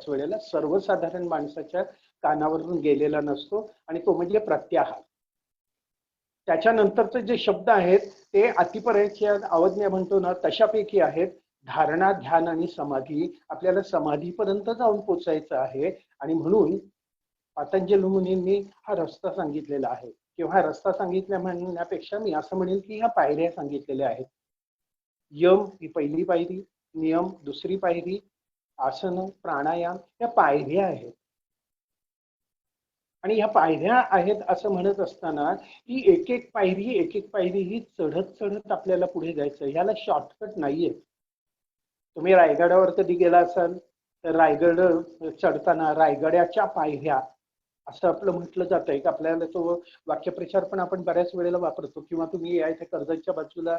वेळेला सर्वसाधारण माणसाच्या कानावरून गेलेला नसतो आणि तो म्हणजे प्रत्याहार. त्याच्यानंतरचे जे शब्द आहेत ते अतिपरेच्या अवज्ञा म्हणतो ना तशापैकी आहेत. धारणा, ध्यान आणि समाधी. आपल्याला समाधीपर्यंत जाऊन पोचायचं आहे आणि म्हणून पतंजली मुनींनी हा रस्ता सांगितलेला आहे. किंवा हा रस्ता सांगितल्या म्हणण्यापेक्षा मी असं म्हणेल की ह्या पायऱ्या सांगितलेल्या आहेत. यम ही पहिली पायरी, नियम दुसरी पायरी, आसन, प्राणायाम या पायऱ्या आहेत. आणि ह्या पायऱ्या आहेत असं म्हणत असताना ही एक एक पायरी ही चढत चढत आपल्याला पुढे जायचं. ह्याला शॉर्टकट नाहीये. तुम्ही रायगडावर कधी गेला असाल तर रायगड चढताना रायगडाच्या पायऱ्या असं आपलं म्हटलं जातं. एक आपल्याला तो वाक्यप्रचार पण आपण बऱ्याच वेळेला वापरतो. किंवा तुम्ही या इथे कर्जतच्या बाजूला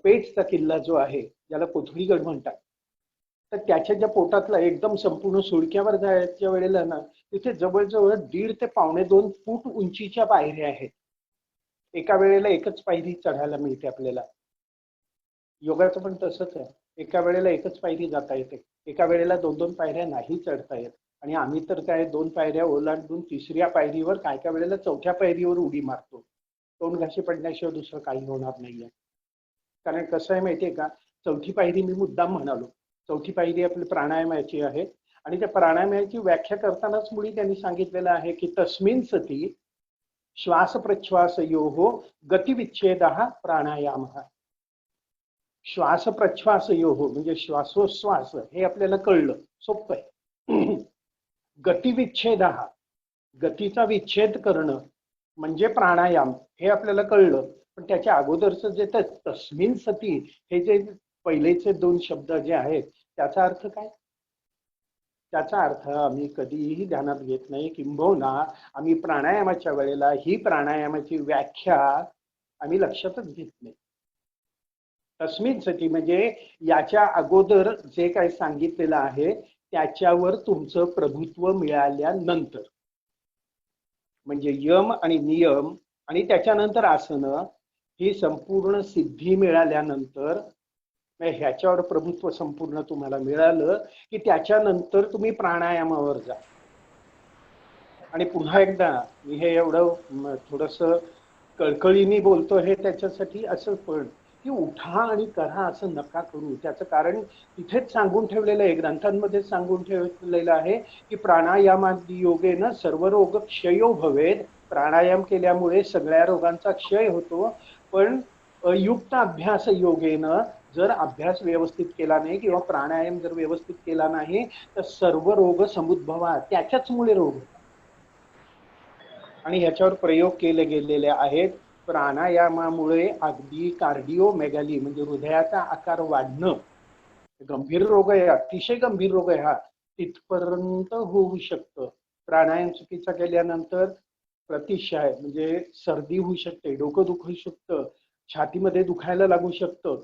पेठचा किल्ला जो आहे ज्याला कोथळीगड म्हणतात, तर त्याच्या ज्या पोटातला एकदम संपूर्ण सुळक्यावर जायच्या वेळेला ना तिथे जवळजवळ 1.5 ते 2.25 फूट उंचीच्या पायऱ्या आहेत. एका वेळेला एकच पायरी चढायला मिळते आपल्याला. योगाचं पण तसंच आहे. एका वेळेला एकच पायरी जाता येते, एका वेळेला 2-2 पायऱ्या नाही चढता येत. आणि आम्ही तर काय 2 पायऱ्या ओलांडून 3ऱ्या पायरीवर काय काय वेळेला 4थ्या पायरीवर उडी मारतो. तोंड घाशी पडण्याशिवाय दुसरं काही होणार नाहीये. कारण कसं आहे माहितीये का, 4थी पायरी मी मुद्दाम म्हणालो. 4थी पायरी आपली प्राणायामाची आहे आणि त्या प्राणायामाची व्याख्या करतानाच मुळी त्यांनी सांगितलेलं आहे की तस्मिन् सती श्वास प्रश्वासयोः गतिविच्छेदः प्राणायामः. श्वास प्रश्वासयोः म्हणजे श्वासोश्वास हे आपल्याला कळलं, सोपं आहे. गतिविच्छेदः गतीचा विच्छेद करणं म्हणजे प्राणायाम हे आपल्याला कळलं. पण त्याच्या अगोदरचं जे तस्मिन् सती हे जे पहिलेचे 2 शब्द जे आहेत त्याचा अर्थ काय? त्याचा अर्थ आम्ही कधीही ध्यानात घेत नाही. किंबहुना आम्ही प्राणायामाच्या वेळेला ही प्राणायामाची व्याख्या आम्ही लक्षातच घेत नाही. तस्मिन् सती म्हणजे याच्या अगोदर जे काही सांगितलेलं आहे त्याच्यावर तुमचं प्रभुत्व मिळाल्यानंतर, म्हणजे यम आणि नियम आणि त्याच्यानंतर आसनं ही संपूर्ण सिद्धी मिळाल्यानंतर, ह्याच्यावर प्रभुत्व संपूर्ण तुम्हाला मिळालं की त्याच्यानंतर तुम्ही प्राणायामावर जा. आणि पुन्हा एकदा मी हे एवढं थोडंसं कळकळीने बोलतो हे त्याच्यासाठी असं पण की उठा आणि करा असं नका करू. त्याचं कारण तिथेच सांगून ठेवलेलं आहे, ग्रंथांमध्ये सांगून ठेवलेलं आहे की प्राणायामादि योगेन सर्व रोग क्षयो भवेत. प्राणायाम केल्यामुळे सगळ्या रोगांचा क्षय होतो. पण अयुक्त अभ्यास योगेनं जर अभ्यास व्यवस्थित केला नाही किंवा प्राणायाम जर व्यवस्थित केला नाही तर सर्व रोग समुद्भवा, त्याच्याच मुळे रोग होतात. आणि ह्याच्यावर प्रयोग केले गेलेले आहेत. प्राणायामामुळे अगदी कार्डिओमेगाली म्हणजे हृदयाचा आकार वाढणं, गंभीर रोग आहे, अतिशय गंभीर रोग आहे हा, तिथपर्यंत होऊ शकतं. प्राणायाम चुकीचा केल्यानंतर प्रतिशय म्हणजे सर्दी होऊ शकते, डोकं दुखू शकतं, छातीमध्ये दुखायला लागू शकतं.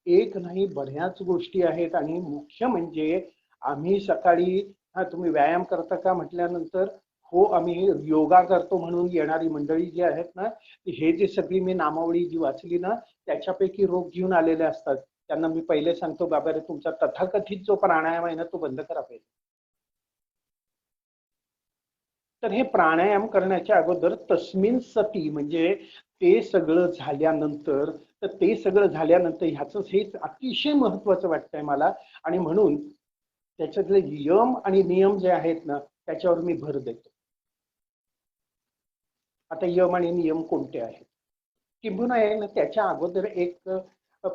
एक नाही बऱ्याच गोष्टी आहेत. आणि मुख्य म्हणजे आम्ही सकाळी तुम्ही व्यायाम करता का म्हटल्यानंतर हो आम्ही योगा करतो म्हणून येणारी मंडळी जी आहेत ना, हे जे सगळी मी नामावळी जी वाचली ना त्याच्यापैकी रोग घेऊन आलेले असतात. त्यांना मी पहिले सांगतो बाबा रे तुमचा तथाकथित जो प्राणायाम आहे ना तो बंद करा पहिले. तर हे प्राणायाम करण्याच्या अगोदर तस्मिन् सती म्हणजे ते सगळं झाल्यानंतर, तर ते सगळं झाल्यानंतर ह्याचं हे अतिशय महत्वाचं वाटतंय मला. आणि म्हणून त्याच्यातले यम आणि नियम जे आहेत ना त्याच्यावर मी भर देतो. आता यम आणि नियम कोणते आहेत किंबहुना आहे ना त्याच्या अगोदर एक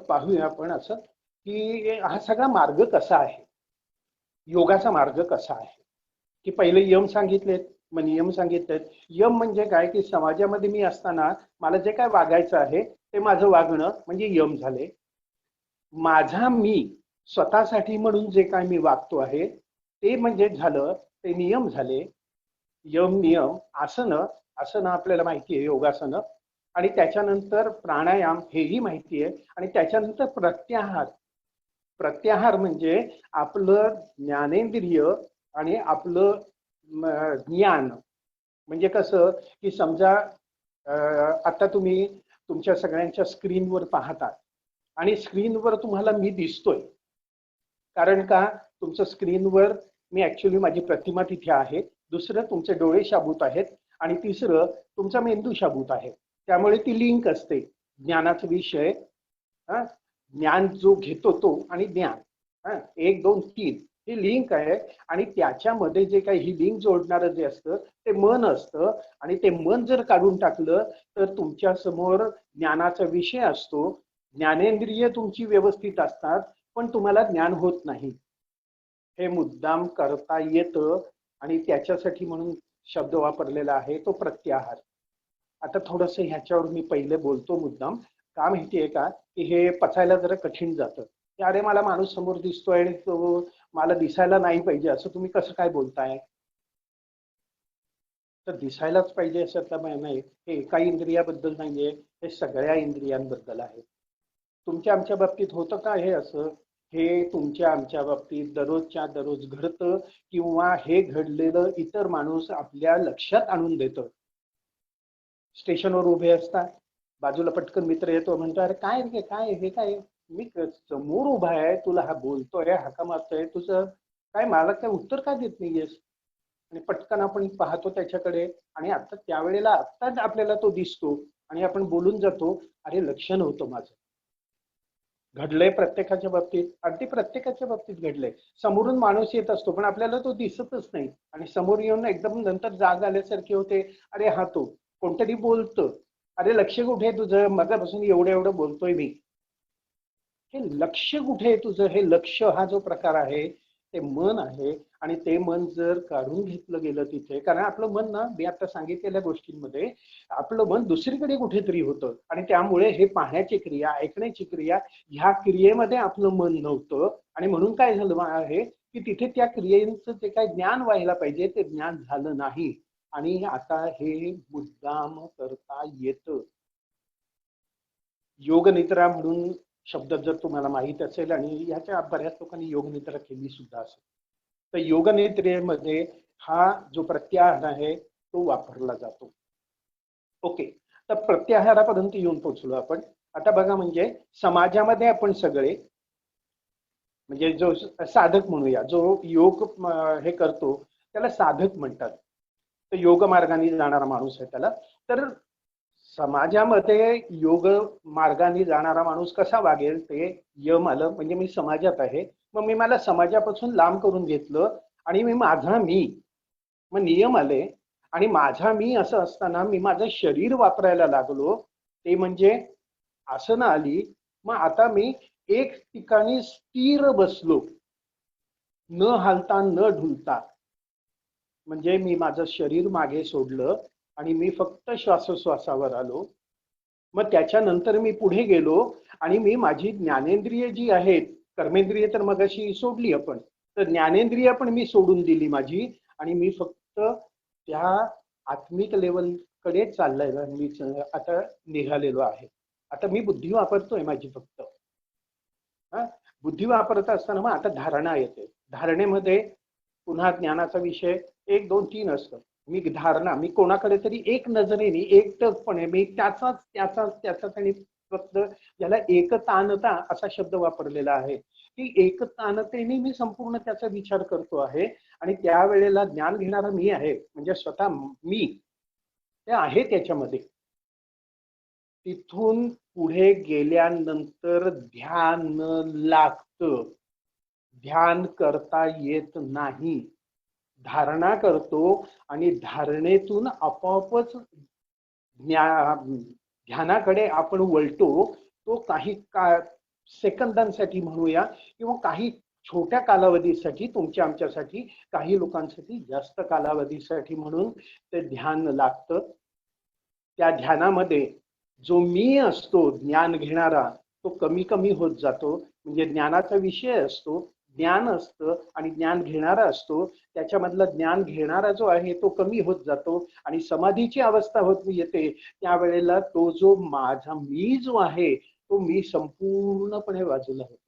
पाहूया आपण असं की हा सगळा मार्ग कसा आहे, योगाचा मार्ग कसा आहे. की पहिले यम सांगितलेत, मग नियम सांगितलेत. यम म्हणजे काय की समाजामध्ये मी असताना मला जे काय वागायचं आहे ते माझं वागणं म्हणजे यम झाले. माझा मी स्वतःसाठी म्हणून जे काय मी वागतो आहे ते म्हणजे झालं ते नियम झाले. यम नियम. आसनं, आसनं आपल्याला माहिती आहे योगासनं. आणि त्याच्यानंतर प्राणायाम हेही माहिती आहे. आणि त्याच्यानंतर प्रत्याहार. प्रत्याहार म्हणजे आपलं ज्ञानेंद्रिय आणि आपलं ज्ञान. म्हणजे कसं की समजा आता तुम्ही तुमच्या सगळ्यांच्या स्क्रीनवर पाहता आणि स्क्रीनवर तुम्हाला मी दिसतोय. कारण का तुमचं स्क्रीनवर मी ऍक्च्युली माझी प्रतिमा तिथे आहे, दुसरं तुमचे डोळे शाबूत आहेत, आणि तिसरं तुमचा मेंदू शाबूत आहे. त्यामुळे ती लिंक असते ज्ञानाचा विषय, ज्ञान जो घेतो तो आणि ज्ञान, 1 2 3 ही लिंक आहे. आणि त्याच्यामध्ये जे काही ही लिंक जोडणारं जे असतं ते मन असतं. आणि ते मन जर काढून टाकलं तर तुमच्या समोर ज्ञानाचा विषय असतो. ज्ञानेंद्रिय तुमची व्यवस्थित असतात, पण तुम्हाला ज्ञान होत नाही. हे मुद्दाम करता येतं, आणि त्याच्यासाठी म्हणून शब्द वापरलेला आहे तो प्रत्याहार. आता थोडंसं ह्याच्यावर मी पहिले बोलतो मुद्दाम. का माहितीये का, की हे पचायला जरा कठीण जातं, की अरे मला माणूस समोर दिसतोय आणि तो मला दिसायला नाही पाहिजे असं तुम्ही कसं काय बोलताय. तर दिसायलाच पाहिजे असं नाही, हे एका इंद्रियाबद्दल नाहीये, हे सगळ्या इंद्रियांबद्दल आहे. तुमच्या आमच्या बाबतीत होतं का हे असं? हे तुमच्या आमच्या बाबतीत दररोजच्या दररोज घडतं, किंवा हे घडलेलं इतर माणूस आपल्या लक्षात आणून देतं. स्टेशनवर उभे असतात, बाजूला पटकन मित्र येतो, म्हणतो अरे काय रे, काय हे काय, मी समोर उभा आहे, तुला हा बोलतोय, हाका मारतोय, तुझं काय, मला काय उत्तर का देत नाहीयेस. आणि पटकन आपण पाहतो त्याच्याकडे, आणि आता त्यावेळेला आत्ताच आपल्याला तो दिसतो, आणि आपण बोलून जातो, अरे लक्ष नव्हतं माझं. घडलंय प्रत्येकाच्या बाबतीत, अगदी प्रत्येकाच्या बाबतीत घडलंय. समोरून माणूस येत असतो पण आपल्याला तो दिसतच नाही, आणि समोर येऊन एकदम नंतर जाग आल्यासारखे होते, अरे हा तो कोणतरी बोलतं, अरे लक्ष कुठे आहे तुझं, मगापासून एवढं एवढं बोलतोय मी. हे लक्ष कुठे आहे तुझं, हे लक्ष हा जो प्रकार आहे ते मन आहे. आणि ते मन जर काढून घेतलं गेलं तिथे, कारण आपलं मन ना, मी आता सांगितलेल्या गोष्टींमध्ये आपलं मन दुसरीकडे कुठेतरी होतं, आणि त्यामुळे हे पाहण्याची क्रिया, ऐकण्याची क्रिया, ह्या क्रियेमध्ये आपलं मन नव्हतं. आणि म्हणून काय झालं आहे की तिथे त्या क्रियेचं जे काही ज्ञान व्हायला पाहिजे ते ज्ञान झालं नाही. आणि आता हे मुद्दाम करता येतं. योगनिद्रा म्हणून शब्द जर तुम्हाला माहित असेल, आणि याच्या बऱ्याच लोकांनी योगनिद्रा केली सुद्धा असेल, तर योगनिद्रेमध्ये हा जो प्रत्याहार आहे तो वापरला जातो. ओके, तर प्रत्याहारापर्यंत येऊन पोहोचलो आपण. आता बघा, म्हणजे समाजामध्ये आपण सगळे, म्हणजे जो साधक म्हणूया, जो योग हे करतो त्याला साधक म्हणतात. तर योग मार्गाने जाणारा माणूस आहे त्याला. तर समाजामध्ये योग मार्गाने जाणारा माणूस कसा वागेल, ते यम आलं, म्हणजे मी समाजात आहे, मग मी मला समाजापासून लांब करून घेतलं, आणि मी माझा मी, मग नियम आले. आणि माझा मी असं असताना मी माझं शरीर वापरायला लागलो, ते म्हणजे आसनं आली. मग आता मी एक ठिकाणी स्थिर बसलो, न हालता न ढुलता, म्हणजे मी माझं शरीर मागे सोडलं आणि मी फक्त श्वासोश्वासावर आलो. मग त्याच्यानंतर मी पुढे गेलो, आणि मी माझी ज्ञानेंद्रिय जी आहेत, कर्मेंद्रिय तर मगाशी सोडली आपण, तर ज्ञानेंद्रिय पण मी सोडून दिली माझी, आणि मी फक्त त्या आत्मिक लेवलकडे चाललाय, मी आता निघालेलो आहे. आता मी बुद्धी वापरतोय माझी फक्त. बुद्धी वापरत असताना मग आता धारणा येते. धारणेमध्ये पुन्हा ज्ञानाचा विषय 1 2 3 असतं. मी धारणा, मी कोणाकडे तरी एक नजरेने, एकटकपणे मी त्याचाच त्याचाच त्याचाच, आणि फक्त याला एकतानता असा शब्द वापरलेला आहे, की एकतानतेने मी संपूर्ण त्याचा विचार करतो आहे. आणि त्यावेळेला ज्ञान घेणारा मी आहे, म्हणजे स्वतः मी ते आहे त्याच्यामध्ये. तिथून पुढे गेल्यानंतर ध्यान लागतं. ध्यान करता येत नाही. धारणा करतो, आणि धारणेतून आपोआपच ध्यानाकडे आपण वळतो. तो काही सेकंदांसाठी म्हणूया, किंवा काही छोट्या कालावधीसाठी, तुमच्या आमच्यासाठी, काही लोकांसाठी जास्त कालावधीसाठी म्हणून ते ध्यान लागतं. त्या ध्यानामध्ये जो मी असतो ज्ञान घेणारा, तो कमी कमी होत जातो. म्हणजे ज्ञानाचा विषय असतो, ज्ञान असतं, आणि ज्ञान घेणारा असतो. त्याच्यामधला ज्ञान घेणारा जो आहे तो कमी होत जातो, आणि समाधीची अवस्था होत येते. त्यावेळेला तो जो माझा मी जो आहे तो मी संपूर्णपणे बाजूला होतो.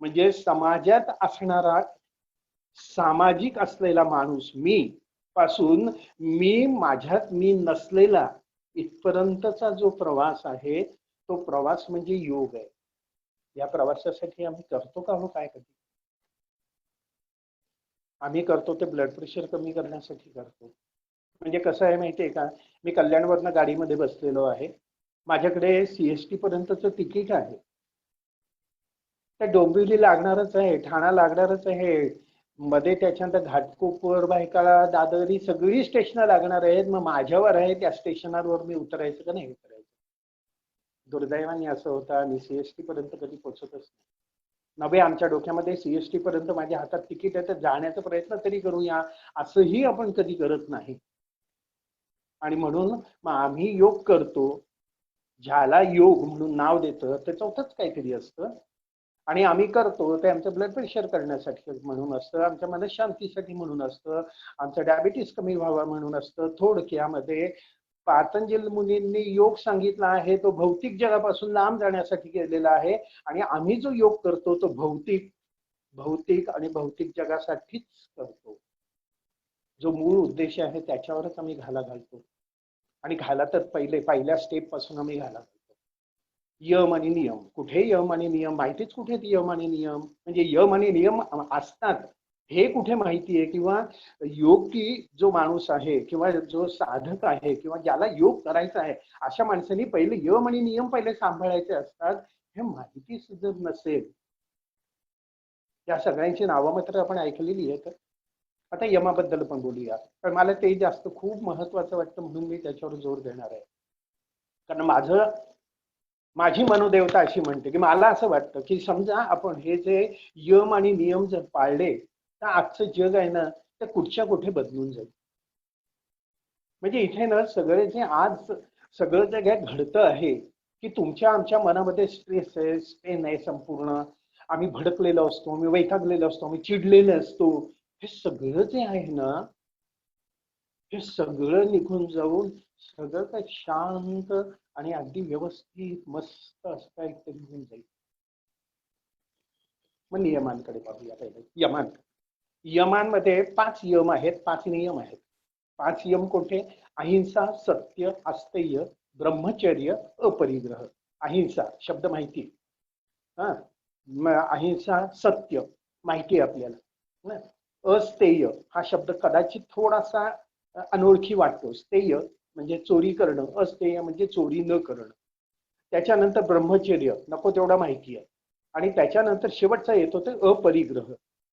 म्हणजे समाजात असणारा, सामाजिक असलेला माणूस मी पासून, मी माझ्यात मी नसलेला इथपर्यंतचा जो प्रवास आहे, तो प्रवास म्हणजे योग आहे. या प्रवासासाठी आम्ही करतो का हो काय कधी? आम्ही करतो ते ब्लड प्रेशर कमी करण्यासाठी करतो. म्हणजे कसं आहे माहिती आहे का, मी कल्याणवरनं गाडीमध्ये बसलेलो आहे, माझ्याकडे CST पर्यंतचं तिकीट आहे. त्या डोंबिवली लागणारच आहे, ठाणा लागणारच आहे, मध्ये त्याच्यानंतर घाटकोपर, भायखळा, दादर ही सगळी स्टेशनं लागणार आहेत. मग माझ्यावर आहे त्या स्टेशनवर मी उतरायचं का नाही उतरायचं. दुर्दैवाने असं होतं आणि CST पर्यंत कधी पोहोचतच नाही. नव्हे आमच्या डोक्यामध्ये CST पर्यंत माझ्या हातात तिकीट आहे तर जाण्याचा प्रयत्न तरी करूया, असंही आपण कधी करत नाही. आणि म्हणून मग आम्ही योग करतो, ज्याला योग म्हणून नाव देतं ते चौथंच काहीतरी असतं. आणि आम्ही करतो ते आमचं ब्लड प्रेशर करण्यासाठी म्हणून असतं, आमच्या मनशांतीसाठी म्हणून असतं, आमचं डायबिटीस कमी व्हावा म्हणून असतं. थोडक्यामध्ये पातंजल मुनींनी योग सांगितला आहे तो भौतिक जगापासून लांब जाण्यासाठी केलेला आहे. आणि आम्ही जो योग करतो तो भौतिक आणि भौतिक जगासाठीच करतो. जो मूळ उद्देश आहे त्याच्यावरच आम्ही घाला घालतो. आणि घाला तर पहिल्या स्टेप पासून आम्ही घाला घालतो. यम आणि नियम. कुठे यम आणि नियम? माहितीच कुठे यम आणि नियम? म्हणजे यम आणि नियम असतात हे कुठे माहिती आहे? किंवा योगी जो माणूस आहे किंवा जो साधक आहे किंवा ज्याला योग करायचा आहे अशा माणसांनी पहिले यम आणि नियम पहिले सांभाळायचे असतात. हे माहितीच जर नसेल, या सगळ्यांची नावं मात्र आपण ऐकलेली आहेत. आता यमाबद्दल पण बोलूया, पण मला ते जास्त खूप महत्वाचं वाटतं म्हणून मी त्याच्यावर जोर देणार आहे. कारण माझी मनोदेवता अशी म्हणते की मला असं वाटतं की समजा आपण हे जे यम आणि नियम जर पाळले तर आजचं जग आहे ना ते कुठच्या कुठे बदलून जाईल. म्हणजे इथे ना सगळे जे आज सगळं जे काय घडतं आहे की तुमच्या आमच्या मनामध्ये स्ट्रेस आहे, स्ट्रेन आहे संपूर्ण, आम्ही भडकलेलो असतो, आम्ही वैतागलेलो असतो, आम्ही चिडलेले असतो, हे सगळं जे आहे ना हे सगळं निघून जाऊन सगळं काय शांत आणि अगदी व्यवस्थित मस्त असं काहीतरी होऊन जाईल. मग नियमांकडे पाहूया पहिले. यमांमध्ये 5 यम आहेत, 5 नियम आहेत. 5 यम कोणते? अहिंसा, सत्य, अस्थेय, ब्रह्मचर्य, अपरिग्रह. अहिंसा शब्द माहिती, हा, अहिंसा सत्य माहिती आहे आपल्याला. अस्तेय हा शब्द कदाचित थोडासा अनोळखी वाटतो. स्थेय म्हणजे चोरी करणं, अस्तेय म्हणजे चोरी न करणं. त्याच्यानंतर ब्रह्मचर्य नको तेवढा माहिती आहे. आणि त्याच्यानंतर शेवटचा येतो ते अपरिग्रह.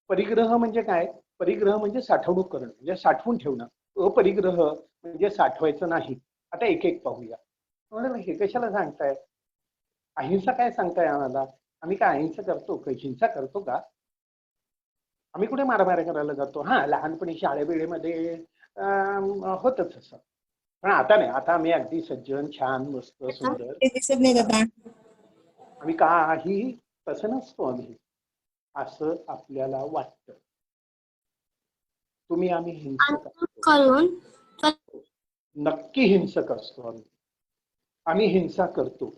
परिग्रह म्हणजे काय? परिग्रह म्हणजे साठवणूक करणं, म्हणजे साठवून ठेवणं. अपरिग्रह म्हणजे साठवायचं नाही. आता एक एक पाहूया. म्हणून हे कशाला सांगताय? अहिंसा काय सांगताय आम्हाला? आम्ही काय अहिंसा करतो? हिंसा करतो का? आम्ही कुठे मारामारी करायला जातो? हा, लहानपणी शाळेबिळेमध्ये होतं तसं, पण आता नाही. आता आम्ही अगदी सज्जन, छान, मस्त, सुंदर. ते दिसत नाही दादा. आम्ही काही तसं नसतो आम्ही, असं आपल्याला वाटतं. आम्ही हिंसक असतो, नक्की हिंसक असतो आम्ही. आम्ही हिंसा करतो.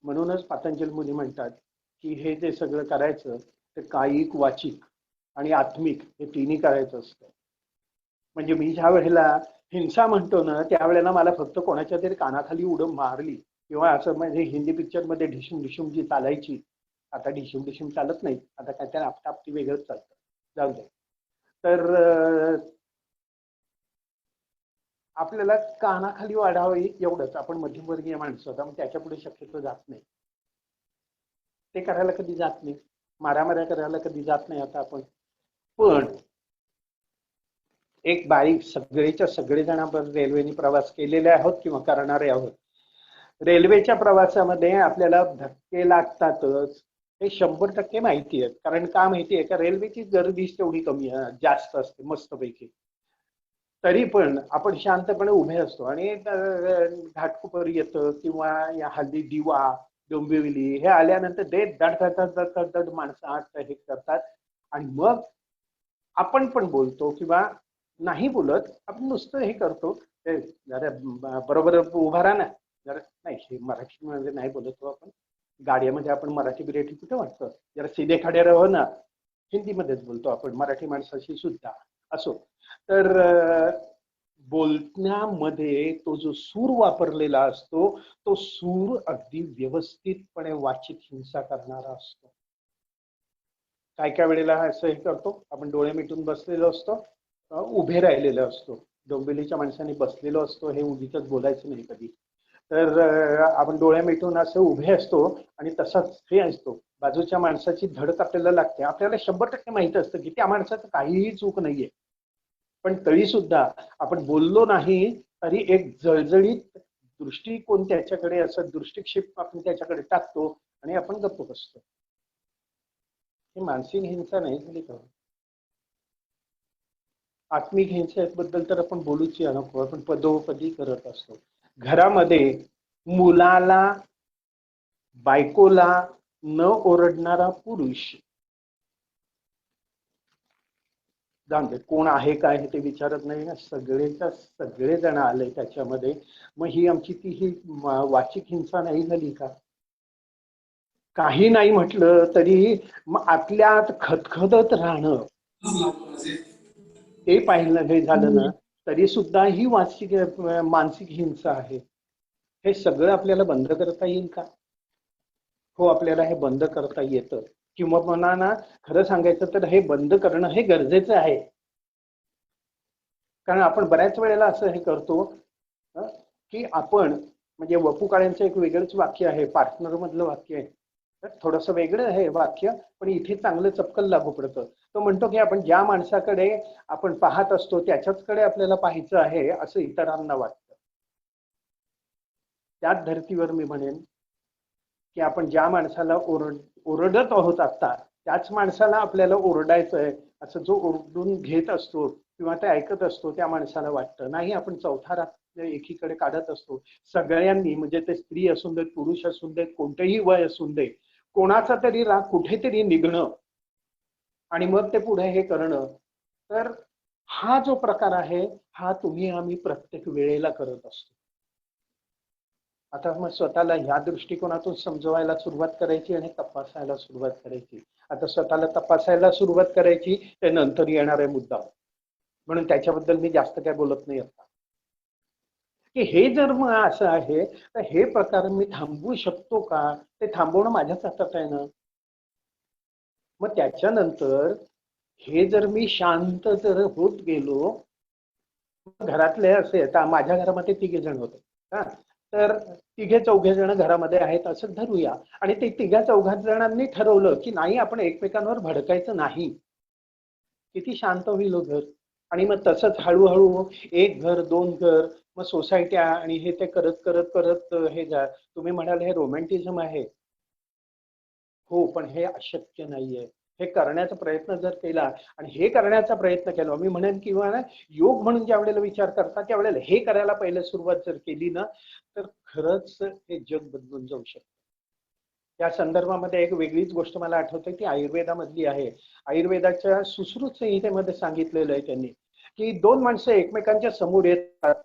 म्हणूनच पातंजल मुनी म्हणतात की हे जे सगळं करायचं ते कायिक, वाचिक आणि आत्मिक हे तिन्ही करायचं असतं. म्हणजे मी ज्या वेळेला हिंसा म्हणतो ना त्यावेळेला मला फक्त कोणाच्या तरी कानाखाली उडं मारली किंवा असं, म्हणजे हिंदी पिक्चर मध्ये ढिशूम ढिशूम जी चालायची, आता ढिशूम ढिशूम चालत नाही, आता काय त्या आपटी वेगळंच चालतं, जाऊ दे. तर आपल्याला कानाखाली वाढावी एवढंच. आपण मध्यमवर्गीय माणसं आहोत, त्याच्या पुढे शक्यतो जात नाही. ते करायला कधी जात नाही, मारामाऱ्या करायला कधी जात नाही आता आपण. पण एक बारीक, सगळेच्या सगळे जण आपण रेल्वेने प्रवास केलेले आहोत किंवा करणारे आहोत. रेल्वेच्या प्रवासामध्ये आपल्याला धक्के लागतातच, हे 100% माहिती आहे. कारण का माहिती आहे का? रेल्वेची गर्दीच तेवढी कमी जास्त असते मस्तपैकी. तरी पण आपण शांतपणे उभे असतो आणि घाटकोपर येतं किंवा या हल्ली दिवा, डोंबिवली हे आल्यानंतर ते दड माणसं आत हे करतात. आणि मग आपण पण बोलतो किंवा नाही बोलत, आपण नुसतं हे करतो, जरा बरोबर उभा राहा ना जरा. नाही, हे मराठीमध्ये नाही बोलतो आपण, गाड्यामध्ये आपण मराठी बिराठी कुठे वाटतं, जरा सीधे खडे राहो ना, हिंदीमध्येच बोलतो आपण मराठी माणसाशी सुद्धा. असो, तर बोलण्यामध्ये तो जो सूर वापरलेला असतो तो सूर अगदी व्यवस्थितपणे वाचिक हिंसा करणारा असतो. काय काय वेळेला असं हे करतो, आपण डोळे मिटून बसलेलो असतो, उभे राहिलेलो असतो. डोंबिवलीच्या माणसाने बसलेलो असतो हे उगीच बोलायचं नाही कधी. तर आपण डोळे मिटून असं उभे असतो आणि तसाच हे असतो. बाजूच्या माणसाची धडक आपल्याला लागते. आपल्याला 100% माहित असतं की त्या माणसाचं काहीही चूक नाहीये. पण तरी सुद्धा आपण बोललो नाही तरी एक जळजळीत दृष्टिकोन त्याच्याकडे, असं दृष्टिक्षेप आपण त्याच्याकडे टाकतो आणि आपण गप्प बसतो. ही मानसिक हिंसा नाही झाली का? आत्मिक हिंसेबद्दल तर आपण बोलूच नको, आपण पदोपदी करत असतो. घरामध्ये मुलाला, बायकोला न ओरडणारा पुरुष, जाऊन दे कोण आहे काय हे ते विचारत नाही ना, सगळेच्या सगळे जण आले त्याच्यामध्ये. मग ही आमची ती ही वाचिक हिंसा नाही झाली का? काही नाही म्हटलं तरी मग आतल्यात खदखदत राहणं, ते पाहिलं हे झालं ना तरी सुद्धा ही वाचिक मानसिक हिंसा आहे. हे सगळं आपल्याला बंद करता येईल का? हो, आपल्याला हे बंद करता येतं. किंवा म्हणा ना, खरं सांगायचं तर हे बंद करणं हे गरजेचं आहे. कारण आपण बऱ्याच वेळेला असं हे करतो की आपण, म्हणजे वपू काळेंचं एक वेगळंच वाक्य आहे, पार्टनर मधलं वाक्य आहे, थोडंसं वेगळं आहे वाक्य, पण इथे चांगलं चपकल लागू पडतं. तो म्हणतो की आपण ज्या माणसाकडे आपण पाहत असतो त्याच्याचकडे आपल्याला पाहायचं आहे असं इतरांना वाटतं. त्याच धर्तीवर मी म्हणेन की आपण ज्या माणसाला ओरडत आहोत आता, त्याच माणसाला आपल्याला ओरडायचं आहे असं जो ओरडून घेत असतो किंवा ते ऐकत असतो त्या माणसाला वाटतं. नाही, आपण चौथा राग एकीकडे काढत असतो. सगळ्यांनी, म्हणजे ते स्त्री असून देत, पुरुष असून देत, कोणतेही वय असून दे, कोणाचा तरी राग कुठेतरी निघणं आणि मग ते पुढे हे करणं. तर हा जो प्रकार आहे हा तुम्ही आम्ही प्रत्येक वेळेला करत असतो. आता मग स्वतःला ह्या दृष्टिकोनातून समजवायला सुरुवात करायची आणि तपासायला सुरुवात करायची. आता स्वतःला तपासायला सुरुवात करायची, ते नंतर येणार आहे मुद्दा, म्हणून त्याच्याबद्दल मी जास्त काय बोलत नाही आता. की हे जर मग असं आहे तर हे प्रकार मी थांबवू शकतो का? ते थांबवणं माझ्याच हातात आहे ना. मग त्याच्यानंतर हे जर मी शांत जर होत गेलो, घरातले असे, आता माझ्या घरामध्ये 3 जण होते, हा, तर 3-4 जण घरामध्ये आहेत असं धरूया, आणि ते 3-4 जणांनी ठरवलं की नाही, आपण एकमेकांवर भडकायचं नाही. किती शांत होईल घर. आणि मग तसंच हळूहळू 1 घर, 2 घर, मग सोसायट्या, आणि हे ते करत करत करत हे जा. तुम्ही म्हणाल हे रोमॅन्टिझम आहे. हो, पण हे अशक्य नाहीये. हे करण्याचा प्रयत्न जर केला, आणि हे करण्याचा प्रयत्न केला, मी म्हणेन किंवा ना, योग म्हणून ज्या वेळेला विचार करता त्यावेळेला हे करायला पहिले सुरुवात जर केली ना, तर खरंच हे जग बदलून जाऊ शकतं. त्या संदर्भामध्ये एक वेगळीच गोष्ट मला आठवते ती आयुर्वेदामधली आहे. आयुर्वेदाच्या सुश्रुत संहितेमध्ये सांगितलेलं आहे त्यांनी की 2 माणसं एकमेकांच्या समोर येतात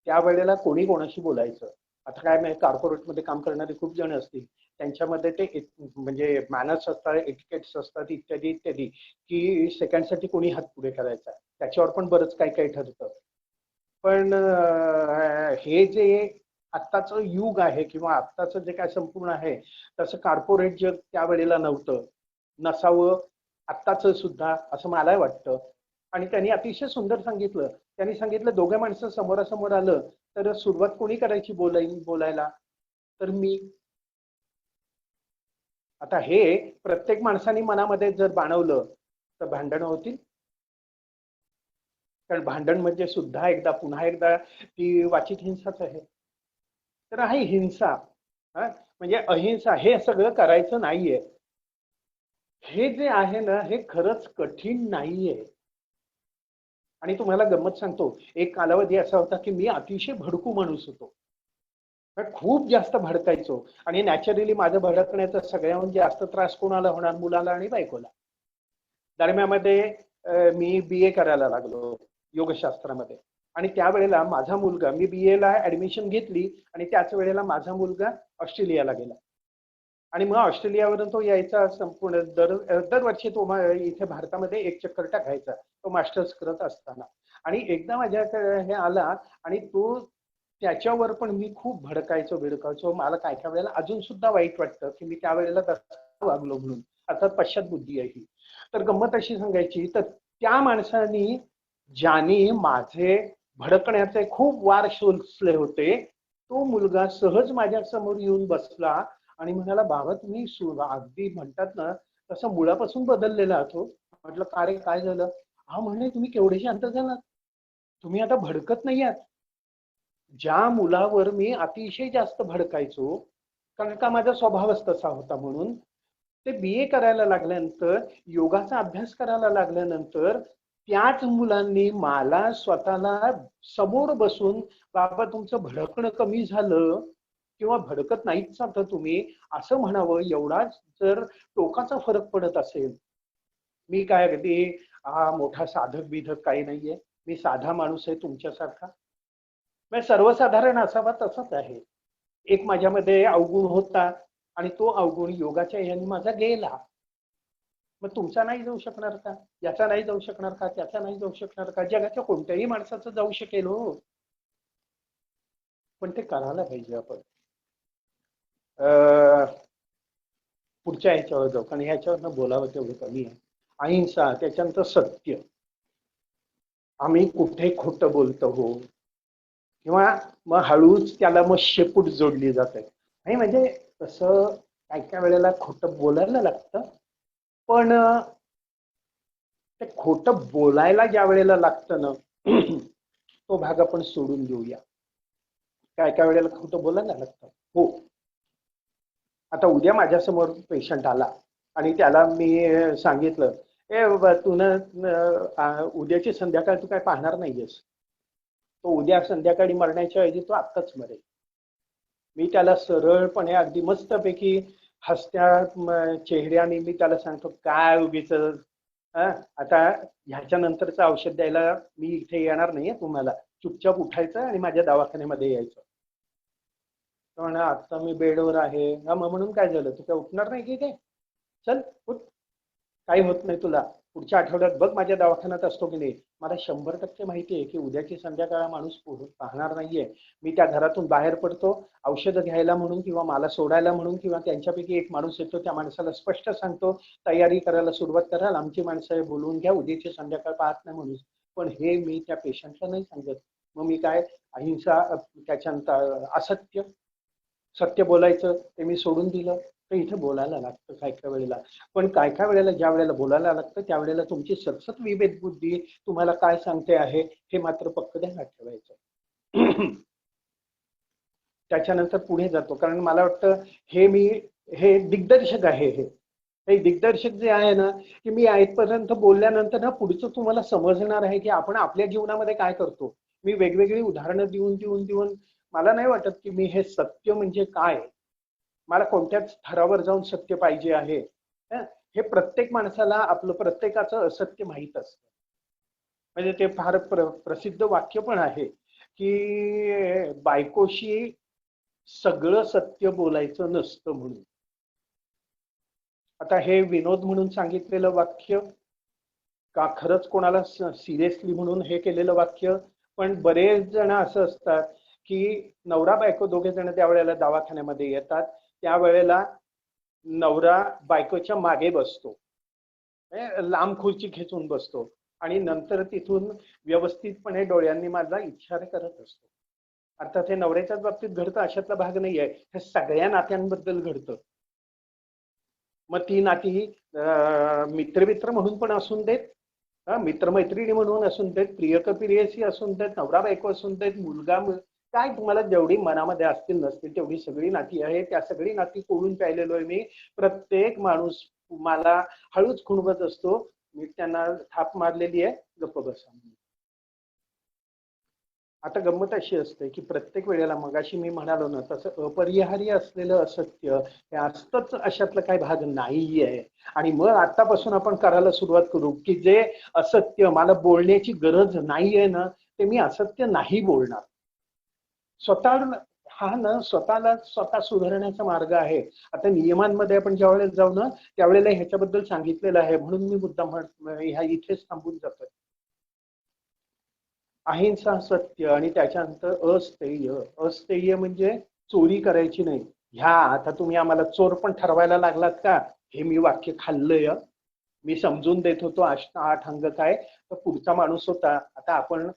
त्यावेळेला कोणी कोणाशी बोलायचं. आता काय नाही, कॉर्पोरेटमध्ये काम करणारे खूप जण असतील, त्यांच्यामध्ये ते म्हणजे मॅनर्स असतात, एटिकेट्स असतात, इत्यादी इत्यादी, की सेकंडसाठी कोणी हात पुढे करायचा, त्याच्यावर पण बरंच काही काही ठरतं. पण हे जे आत्ताचं युग आहे किंवा आत्ताचं जे काय संपूर्ण आहे, तसं कॉर्पोरेट जग त्यावेळेला नव्हतं, नसावं आत्ताचं सुद्धा, असं मला वाटतं. आणि त्यांनी अतिशय सुंदर सांगितलं. त्यांनी सांगितलं, दोघे माणसं समोरासमोर आलं तर सुरुवात कोणी करायची बोलायला? तर मी. आता हे प्रत्येक माणसाने मनामध्ये जर बाणवलं तर भांडणं होतील. कारण भांडण म्हणजे सुद्धा एकदा पुन्हा एकदा ती वाचिक हिंसाच आहे. तर आहे हिंसा, म्हणजे अहिंसा, हे सगळं करायचं नाहीये. हे जे आहे ना, हे खरंच कठीण नाहीये. आणि तुम्हाला गंमत सांगतो, एक कालावधी असा होता की मी अतिशय भडकू माणूस होतो, खूप जास्त भडकायचो. आणि नॅचरली माझं भडकण्याचा सगळ्याहून जास्त त्रास कोणाला होणार? मुलाला आणि बायकोला. दरम्यामध्ये मी BA करायला लागलो योगशास्त्रामध्ये, आणि त्यावेळेला माझा मुलगा, मी BA ला ऍडमिशन घेतली आणि त्याच वेळेला माझा मुलगा ऑस्ट्रेलियाला गेला. आणि मग ऑस्ट्रेलियावरून तो यायचा, संपूर्ण दरवर्षी तो इथे भारतामध्ये एक चक्कर टाकायचा, तो मास्टर्स करत असताना. आणि एकदा माझ्याकडे हे आला, आणि तो त्याच्यावर पण मी खूप भडकायचो. मला काय काय वेळेला अजून सुद्धा वाईट वाटतं की मी त्यावेळेला तसं वागलो म्हणून. अर्थात पश्चात बुद्धी आहे ही. तर गंमत अशी सांगायची, तर त्या माणसाने ज्याने माझे भडकण्याचे खूप वार शोधले होते, तो मुलगा सहज माझ्या समोर येऊन बसला आणि म्हणाला, बाबा तुम्ही अगदी म्हणतात ना तसं मुळापासून बदललेला आहात हो. म्हटलं का रे, काय झालं? हा म्हणे, तुम्ही केवढे शांत झालात, तुम्ही आता भडकत नाही आहात. ज्या मुलावर मी अतिशय जास्त भडकायचो, कारण का माझा स्वभावच तसा होता, म्हणून ते BA करायला लागल्यानंतर, योगाचा अभ्यास करायला लागल्यानंतर त्याच मुलांनी मला स्वतःला समोर बसून, बाबा तुमचं भडकणं कमी झालं किंवा भडकत नाहीच आता तुम्ही, असं म्हणावं, एवढाच जर टोकाचा फरक पडत असेल. मी काय अगदी मोठा साधक बिधक काही नाहीये, मी साधा माणूस आहे तुमच्यासारखा. सर्वसाधारण असावा तसाच आहे. एक माझ्यामध्ये अवगुण होता आणि तो अवगुण योगाच्या ह्याने माझा गेला. मग तुमचा नाही जाऊ शकणार का? याचा नाही जाऊ शकणार का? त्याचा नाही जाऊ शकणार का? जगाच्या कोणत्याही माणसाचं जाऊ शकेल हो, पण ते करायला पाहिजे आपण. पुढच्या ह्याच्यावर जाऊ, कारण ह्याच्यावरनं बोलावं तेवढं कमी आहे. अहिंसा, त्याच्यानंतर सत्य. आम्ही कुठे खोटं बोलतो हो, किंवा मग हळूच त्याला मग शेपूट जोडली जाते. नाही म्हणजे तसं काय काय वेळेला खोटं बोलायला लागतं, पण ते खोटं बोलायला ज्या वेळेला लागतं ना, तो भाग आपण सोडून देऊया. काय काय वेळेला खोटं बोलायला लागतं हो. आता उद्या माझ्यासमोर पेशंट आला आणि त्याला मी सांगितलं, ए बाबा तू ना उद्याची संध्याकाळ तू काय पाहणार नाहीयेस, तो उद्या संध्याकाळी मरण्याच्या ऐवजी तो आत्ताच मरेल. मी त्याला सरळपणे अगदी मस्तपैकी हसत्या चेहऱ्याने मी त्याला सांगतो, काय उगीच आता ह्याच्या नंतरचं औषध द्यायला मी इथे येणार नाहीये तुम्हाला, चुपचाप उठायचं आणि माझ्या दवाखान्यामध्ये यायचं. म्हणा आता मी बेडवर आहे ना, मग म्हणून काय झालं, तू काय उठणार नाही की काय? चल उठ, काही होत नाही तुला, पुढच्या आठवड्यात बघ माझ्या दवाखान्यात असतो की नाही. मला 100% माहिती आहे की उद्याची संध्याकाळ माणूस पाहणार नाहीये. मी त्या घरातून बाहेर पडतो औषधं घ्यायला म्हणून किंवा मला सोडायला म्हणून, किंवा त्यांच्यापैकी एक माणूस येतो, त्या माणसाला स्पष्ट सांगतो तयारी करायला सुरुवात कराल, आमची माणसं बोलवून घ्या, उद्याची संध्याकाळ पाहत नाही म्हणून. पण हे मी त्या पेशंटला नाही सांगत. मग मी काय, अहिंसा, त्याच्यानंतर असत्य, सत्य बोलायचं ते मी सोडून दिलं. तर इथे बोलायला लागतं काय काय वेळेला, पण काय काय वेळेला ज्या वेळेला बोलायला लागतं त्यावेळेला तुमची सतसत विवेक बुद्धी तुम्हाला काय सांगते आहे हे मात्र पक्क ध्यानात ठेवायचं. त्याच्यानंतर पुढे जातो, कारण मला वाटतं हे दिग्दर्शक आहे. हे दिग्दर्शक जे आहे ना, की मी आजपर्यंत बोलल्यानंतर ना पुढचं तुम्हाला समजणार आहे की आपण आपल्या जीवनामध्ये काय करतो. मी वेगवेगळी उदाहरणं देऊन देऊन देऊन मला नाही वाटत की मी हे सत्य म्हणजे काय, मला कोणत्याच स्तरावर जाऊन सत्य पाहिजे आहे. हे प्रत्येक माणसाला आपलं प्रत्येकाचं असत्य माहीत असतं. म्हणजे ते फार प्रसिद्ध वाक्य पण आहे की बायकोशी सगळं सत्य बोलायचं नसतं म्हणून. आता हे विनोद म्हणून सांगितलेलं वाक्य का खरंच कोणाला सिरियसली म्हणून हे केलेलं वाक्य, पण बरेच जण असं असतात की नवरा बायको दोघे जण त्यावेळेला दवाखान्यामध्ये येतात, त्यावेळेला नवरा बायकोच्या मागे बसतो, लांब खुर्ची खेचून बसतो आणि नंतर तिथून व्यवस्थितपणे डोळ्यांनी माझा इशारा करत असतो. अर्थात हे नवऱ्याच्याच बाबतीत घडतं अशातला भाग नाही आहे, हे सगळ्या नात्यांबद्दल घडतं. मग ती नाती मित्रमित्र म्हणून पण असून देत, मित्रमैत्रिणी म्हणून असून देत, प्रियसी असून देत, नवरा बायको असून देत, मुलगा काय तुम्हाला जेवढी मनामध्ये असतील नसतील तेवढी सगळी नाती आहे. त्या सगळी नाती कोळून प्यायलेलो आहे मी. प्रत्येक माणूस मला हळूच खुणवत असतो, मी त्यांना थाप मारलेली आहे, गप्प बसा. आता गंमत अशी असते की प्रत्येक वेळेला मगाशी मी म्हणालो ना तसं अपरिहार्य असलेलं असत्य हे असतंच, अशातला काही भाग नाही आहे. आणि मग आतापासून आपण करायला सुरुवात करू की जे असत्य मला बोलण्याची गरज नाही आहे ना, ते मी असत्य नाही बोलणार. स्वतः हा ना स्वतःला स्वतः सुधारण्याचा मार्ग आहे. आता नियमांमध्ये आपण ज्या वेळेला जाऊ ना त्यावेळेला ह्याच्याबद्दल सांगितलेलं आहे, म्हणून मी मुद्दाम ह्या इथेच थांबून जातोय. अहिंसा, सत्य आणि त्याच्यानंतर अस्थेय. अस्थेय म्हणजे चोरी करायची नाही. ह्या आता तुम्ही आम्हाला चोर पण ठरवायला लागलात का, हे मी वाक्य खाल्लंय. मी समजून देत होतो 8 अंक काय, तर पुढचा माणूस होता. आता आपण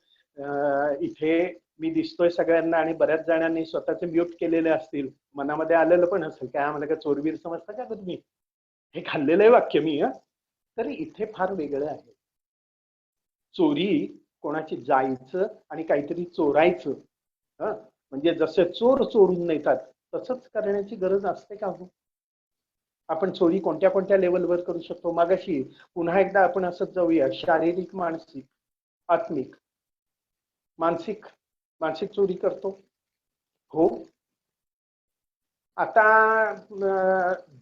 इथे मी दिसतोय सगळ्यांना आणि बऱ्याच जणांनी स्वतःचे म्यूट केलेले असतील, मनामध्ये आलेलं पण असेल काय आम्हाला काय चोरबीर समजता का तुम्ही, हे खाल्लेलं आहे वाक्य मी. तर इथे फार वेगळं आहे. चोरी कोणाची जायचं आणि काहीतरी चोरायचं, म्हणजे जसे चोर चोरून नेतात तसंच करण्याची गरज असते का हो? आपण चोरी कोणत्या कोणत्या लेवलवर करू शकतो? मागाशी पुन्हा एकदा आपण असंच जाऊया, शारीरिक, मानसिक, आत्मिक. मानसिक मानसिक चोरी करतो हो. आता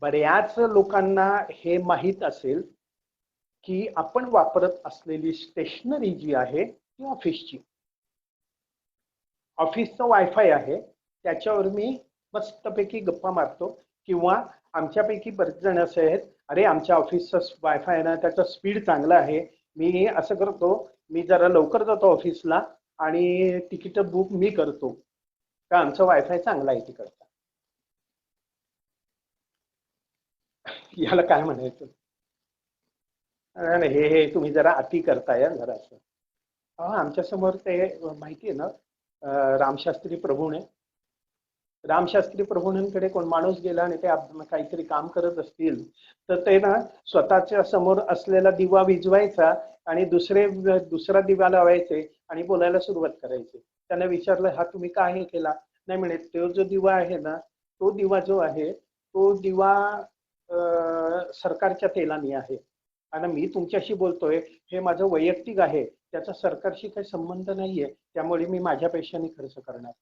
बऱ्याच लोकांना हे माहीत असेल की आपण वापरत असलेली स्टेशनरी जी आहे ती ऑफिसची, ऑफिसचं वायफाय आहे, त्याच्यावर मी मस्तपैकी गप्पा मारतो. किंवा आमच्यापैकी बरेच जण असे आहेत, अरे आमच्या ऑफिसचं वायफाय आहे ना, त्याचा स्पीड चांगला आहे, मी असं करतो, मी जरा लवकर जातो ऑफिसला आणि तिकीट बुक मी करतो का आमचा वायफाय चांगला आहे तिकडचा. याला काय म्हणायचं? हे हे तुम्ही जरा अति करताय जरा असं. आमच्या समोर ते माहिती आहे ना, रामशास्त्री प्रभूणे, रामशास्त्री प्रभूंकडे कोण माणूस गेला आणि ते काहीतरी काम करत असतील तर ते ना स्वतःच्या समोर असलेला दिवा विझवायचा आणि दुसरा दिवा लावायचे आणि बोलायला सुरुवात करायची. त्यांना विचारलं, हा तुम्ही काय हे केला? नाही म्हणे, तो जो दिवा आहे ना, तो दिवा जो आहे तो दिवा सरकारच्या तेलाने आहे आणि मी तुमच्याशी बोलतोय हे माझं वैयक्तिक आहे, त्याचा सरकारशी काही संबंध नाहीये, त्यामुळे मी माझ्या पैशाने खर्च करणार.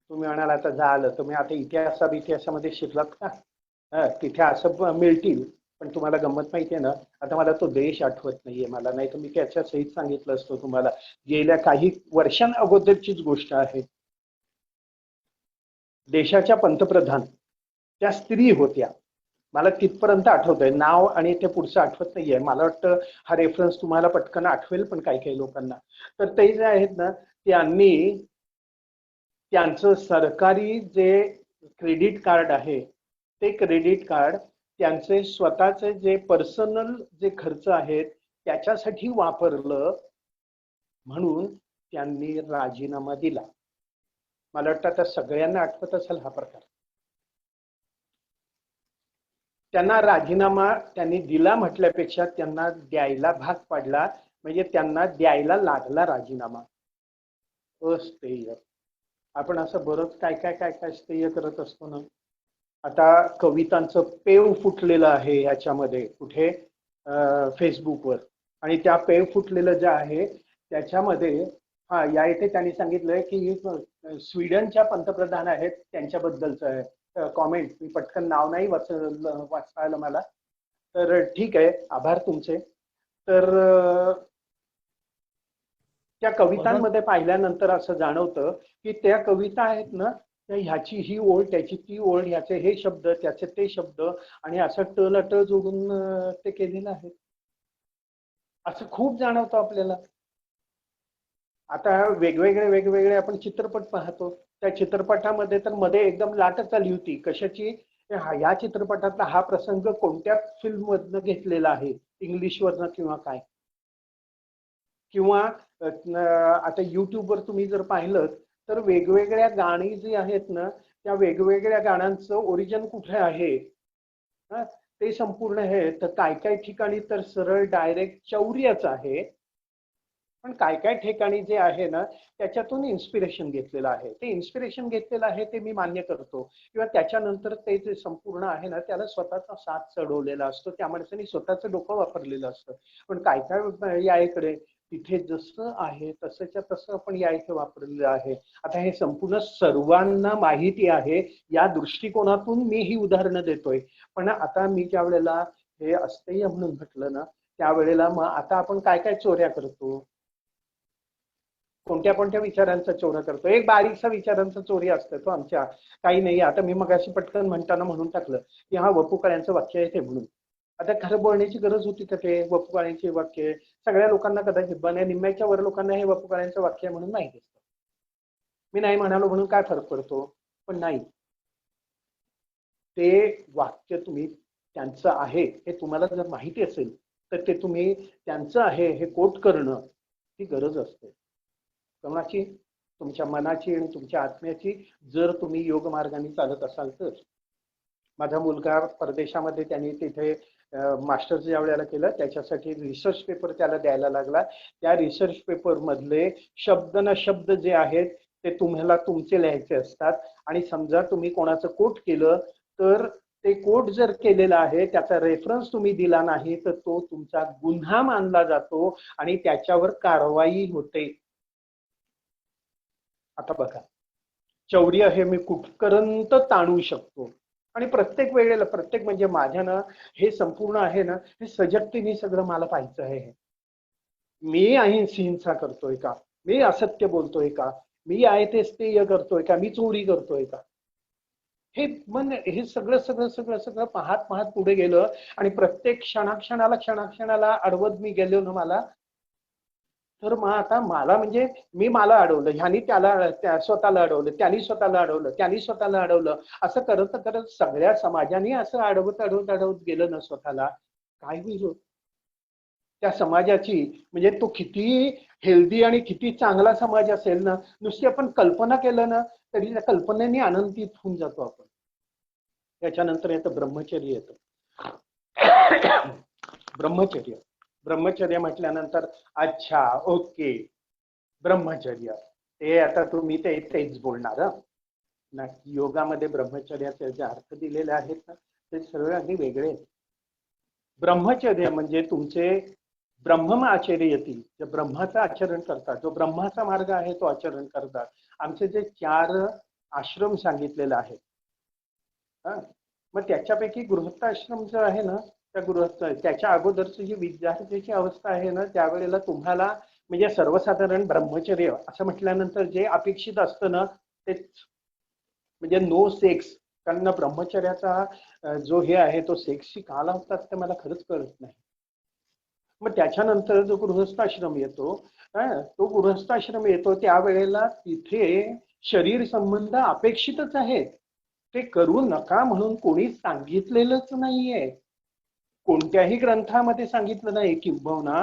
तुम्ही म्हणाल आता झालं, तुम्ही आता इतिहासामध्ये शिरलात का? तिथे असं मिळतील, पण तुम्हाला गंमत माहिती आहे ना, आता मला तो देश आठवत नाहीये मला, नाही तर मी त्याच्या सहित सांगितलं असतो तुम्हाला. गेल्या काही वर्षां अगोदरचीच गोष्ट आहे. देशाच्या पंतप्रधान त्या स्त्री होत्या, मला तिथपर्यंत आठवतंय, नाव आणि ते पुढचं आठवत नाहीये. मला वाटतं हा रेफरन्स तुम्हाला पटकन आठवेल पण काही काही लोकांना. तर ते जे आहेत ना, त्यांनी त्यांचं सरकारी जे क्रेडिट कार्ड आहे ते क्रेडिट कार्ड त्यांचे स्वतःचे जे पर्सनल जे खर्च आहेत त्याच्यासाठी वापरलं, म्हणून त्यांनी राजीनामा दिला. मला वाटतं आता सगळ्यांना आठवत असेल हा प्रकार. त्यांना राजीनामा त्यांनी दिला म्हटल्यापेक्षा त्यांना द्यायला भाग पडला, म्हणजे त्यांना द्यायला लागला राजीनामा. अस्तेय. आपण असं बरंच काय काय काय काय स्थेय करत असतो ना. आता कवितांचं पेव फुटलेलं आहे याच्यामध्ये, कुठे? फेसबुकवर. आणि त्या पेव फुटलेलं जे आहे त्याच्यामध्ये या इथे त्यांनी सांगितलंय की स्वीडनच्या पंतप्रधान आहेत त्यांच्याबद्दलचं आहे कॉमेंट. मी पटकन नाव नाही वाचता आलं मला, तर ठीक आहे, आभार तुमचे. तर त्या कवितांमध्ये पाहिल्यानंतर असं जाणवतं की त्या कविता आहेत ना, ह्याची ही ओळ, त्याची ती ओळ, ह्याचे हे शब्द, त्याचे ते शब्द, आणि असं टलट जोडून ते केलेलं आहे. असं खूप जाणवतं आपल्याला. आता वेगवेगळे आपण चित्रपट पाहतो, त्या चित्रपटामध्ये तर मध्ये एकदम लाटच आली होती कशाची, या चित्रपटातला हा प्रसंग कोणत्या फिल्म मधनं घेतलेला आहे, इंग्लिश वरनं किंवा काय. किंवा आता युट्यूबवर तुम्ही जर पाहिलं तर वेगवेगळ्या गाणी जी आहेत ना, त्या वेगवेगळ्या गाण्यांचं ओरिजिन कुठे आहे ते संपूर्ण आहे. तर काय काय ठिकाणी तर सरळ डायरेक्ट चौर्यच आहे, पण काय काय ठिकाणी जे आहे ना त्याच्यातून इन्स्पिरेशन घेतलेलं आहे. ते इन्स्पिरेशन घेतलेलं आहे ते मी मान्य करतो, किंवा त्याच्यानंतर ते जे संपूर्ण आहे ना त्याला स्वतःचा साथ चढवलेला असतो, त्या माणसाने स्वतःचं डोकं वापरलेलं असतं. पण काय काय या इकडे तिथे जसं आहे तसंच्या तसं आपण या इथे वापरलेलं आहे. आता हे संपूर्ण सर्वांना माहिती आहे, या दृष्टिकोनातून मी ही उदाहरणं देतोय. पण आता मी ज्या वेळेला हे अस्तेय म्हणून म्हटलं ना, त्यावेळेला मग आता आपण काय काय चोऱ्या करतो, कोणत्या कोणत्या विचारांचा चोऱ्या करतो. एक बारीकसा विचारांचा चोरी असतो तो आमच्या, काही नाही. आता मी मगाशी पटकन म्हणताना म्हणून टाकलं की हा वपू काळ्यांचं वाक्य आहे ते म्हणून. आता खरं बोलण्याची गरज होती का ते वपू काळ्यांचे वाक्य? सगळ्या लोकांना कदाचित निम्म्याच्या वर लोकांना हे वपू काळ्यांचं वाक्य आहे म्हणून नाही दिसतं. मी नाही म्हणालो म्हणून काय फरक पडतो? पण नाही, ते वाक्य तुम्ही त्यांचं आहे हे तुम्हाला जर माहिती असेल तर ते तुम्ही त्यांचं आहे हे कोट करणं ही गरज असते. कोणाची? तुमच्या मनाची आणि तुमच्या आत्म्याची, जर तुम्ही योग मार्गाने चालत असाल तर. माझा मुलगा परदेशामध्ये त्यांनी तिथे मास्टर्स ज्या वेळेला केलं त्याच्यासाठी रिसर्च पेपर त्याला द्यायला लागला. त्या रिसर्च पेपर मधले शब्द न शब्द जे आहेत ते तुम्हाला तुमचे लिहायचे असतात. आणि समजा तुम्ही कोणाचं कोट केलं तर ते कोट जर केलेलं आहे त्याचा रेफरन्स तुम्ही दिला नाही तर तो तुमचा गुन्हा मानला जातो आणि त्याच्यावर कारवाई होते. आता बघा, चौर्य हे मी कुठपर्यंत ताणू शकतो. आणि प्रत्येक वेळेला प्रत्येक म्हणजे माझ्या ना हे संपूर्ण आहे ना हे सजगतेने सगळं मला पाहायचं आहे. मी अहिंसा करतोय का, मी असत्य बोलतोय का, मी आहे ते स्थेय करतोय का, मी चोरी करतोय का, हे मन हे सगळं सगळं सगळं सगळं पाहत पाहत पुढे गेलं. आणि प्रत्येक क्षणाक्षणाला अडवत मी गेलो ना मला, तर मग आता मला म्हणजे मी मला अडवलं, ह्यानी त्याला स्वतःला अडवलं, त्यांनी स्वतःला अडवलं, त्यांनी स्वतःला अडवलं, असं करत करत सगळ्या समाजाने असं अडवत अडवत अडवत गेलं ना स्वतःला, काय होईल त्या समाजाची. म्हणजे तो किती हेल्दी आणि किती चांगला समाज असेल ना, नुसती आपण कल्पना केलं ना तरी त्या कल्पनेने आनंदित होऊन जातो आपण. त्याच्यानंतर येतं ब्रह्मचर्य येतं. ब्रह्मचर्य ब्रह्मचर्य म्हटल्यानंतर अच्छा ओके ब्रह्मचर्य ते आता तुम्ही तेच बोलणार ना. योगामध्ये ब्रह्मचर्याचे जे अर्थ दिलेले आहेत ना ते सगळे अगदी वेगळे आहेत. ब्रह्मचर्य म्हणजे तुमचे ब्रह्म आचर्यती, जे ब्रह्माचं आचरण करतात, जो ब्रह्माचा मार्ग आहे तो आचरण करतात. आमचे जे 4 आश्रम सांगितलेले आहेत, मग त्याच्यापैकी गृहस्थाश्रम जो आहे ना, त्या गृहस्थ त्याच्या अगोदरची जी विद्यार्थ्याची अवस्था आहे ना त्यावेळेला तुम्हाला म्हणजे सर्वसाधारण ब्रह्मचर्य असं म्हटल्यानंतर जे अपेक्षित असतं ना तेच म्हणजे नो सेक्स. कारण ब्रह्मचर्याचा जो हे आहे तो सेक्सची का लावतात ते मला खरंच कळत नाही. मग त्याच्यानंतर जो गृहस्थाश्रम येतो, तो गृहस्थाश्रम येतो त्यावेळेला तिथे शरीर संबंध अपेक्षितच आहेत. ते करू नका म्हणून कोणी सांगितलेलंच नाहीये, कोणत्याही ग्रंथामध्ये सांगितलं नाही. किंबहुना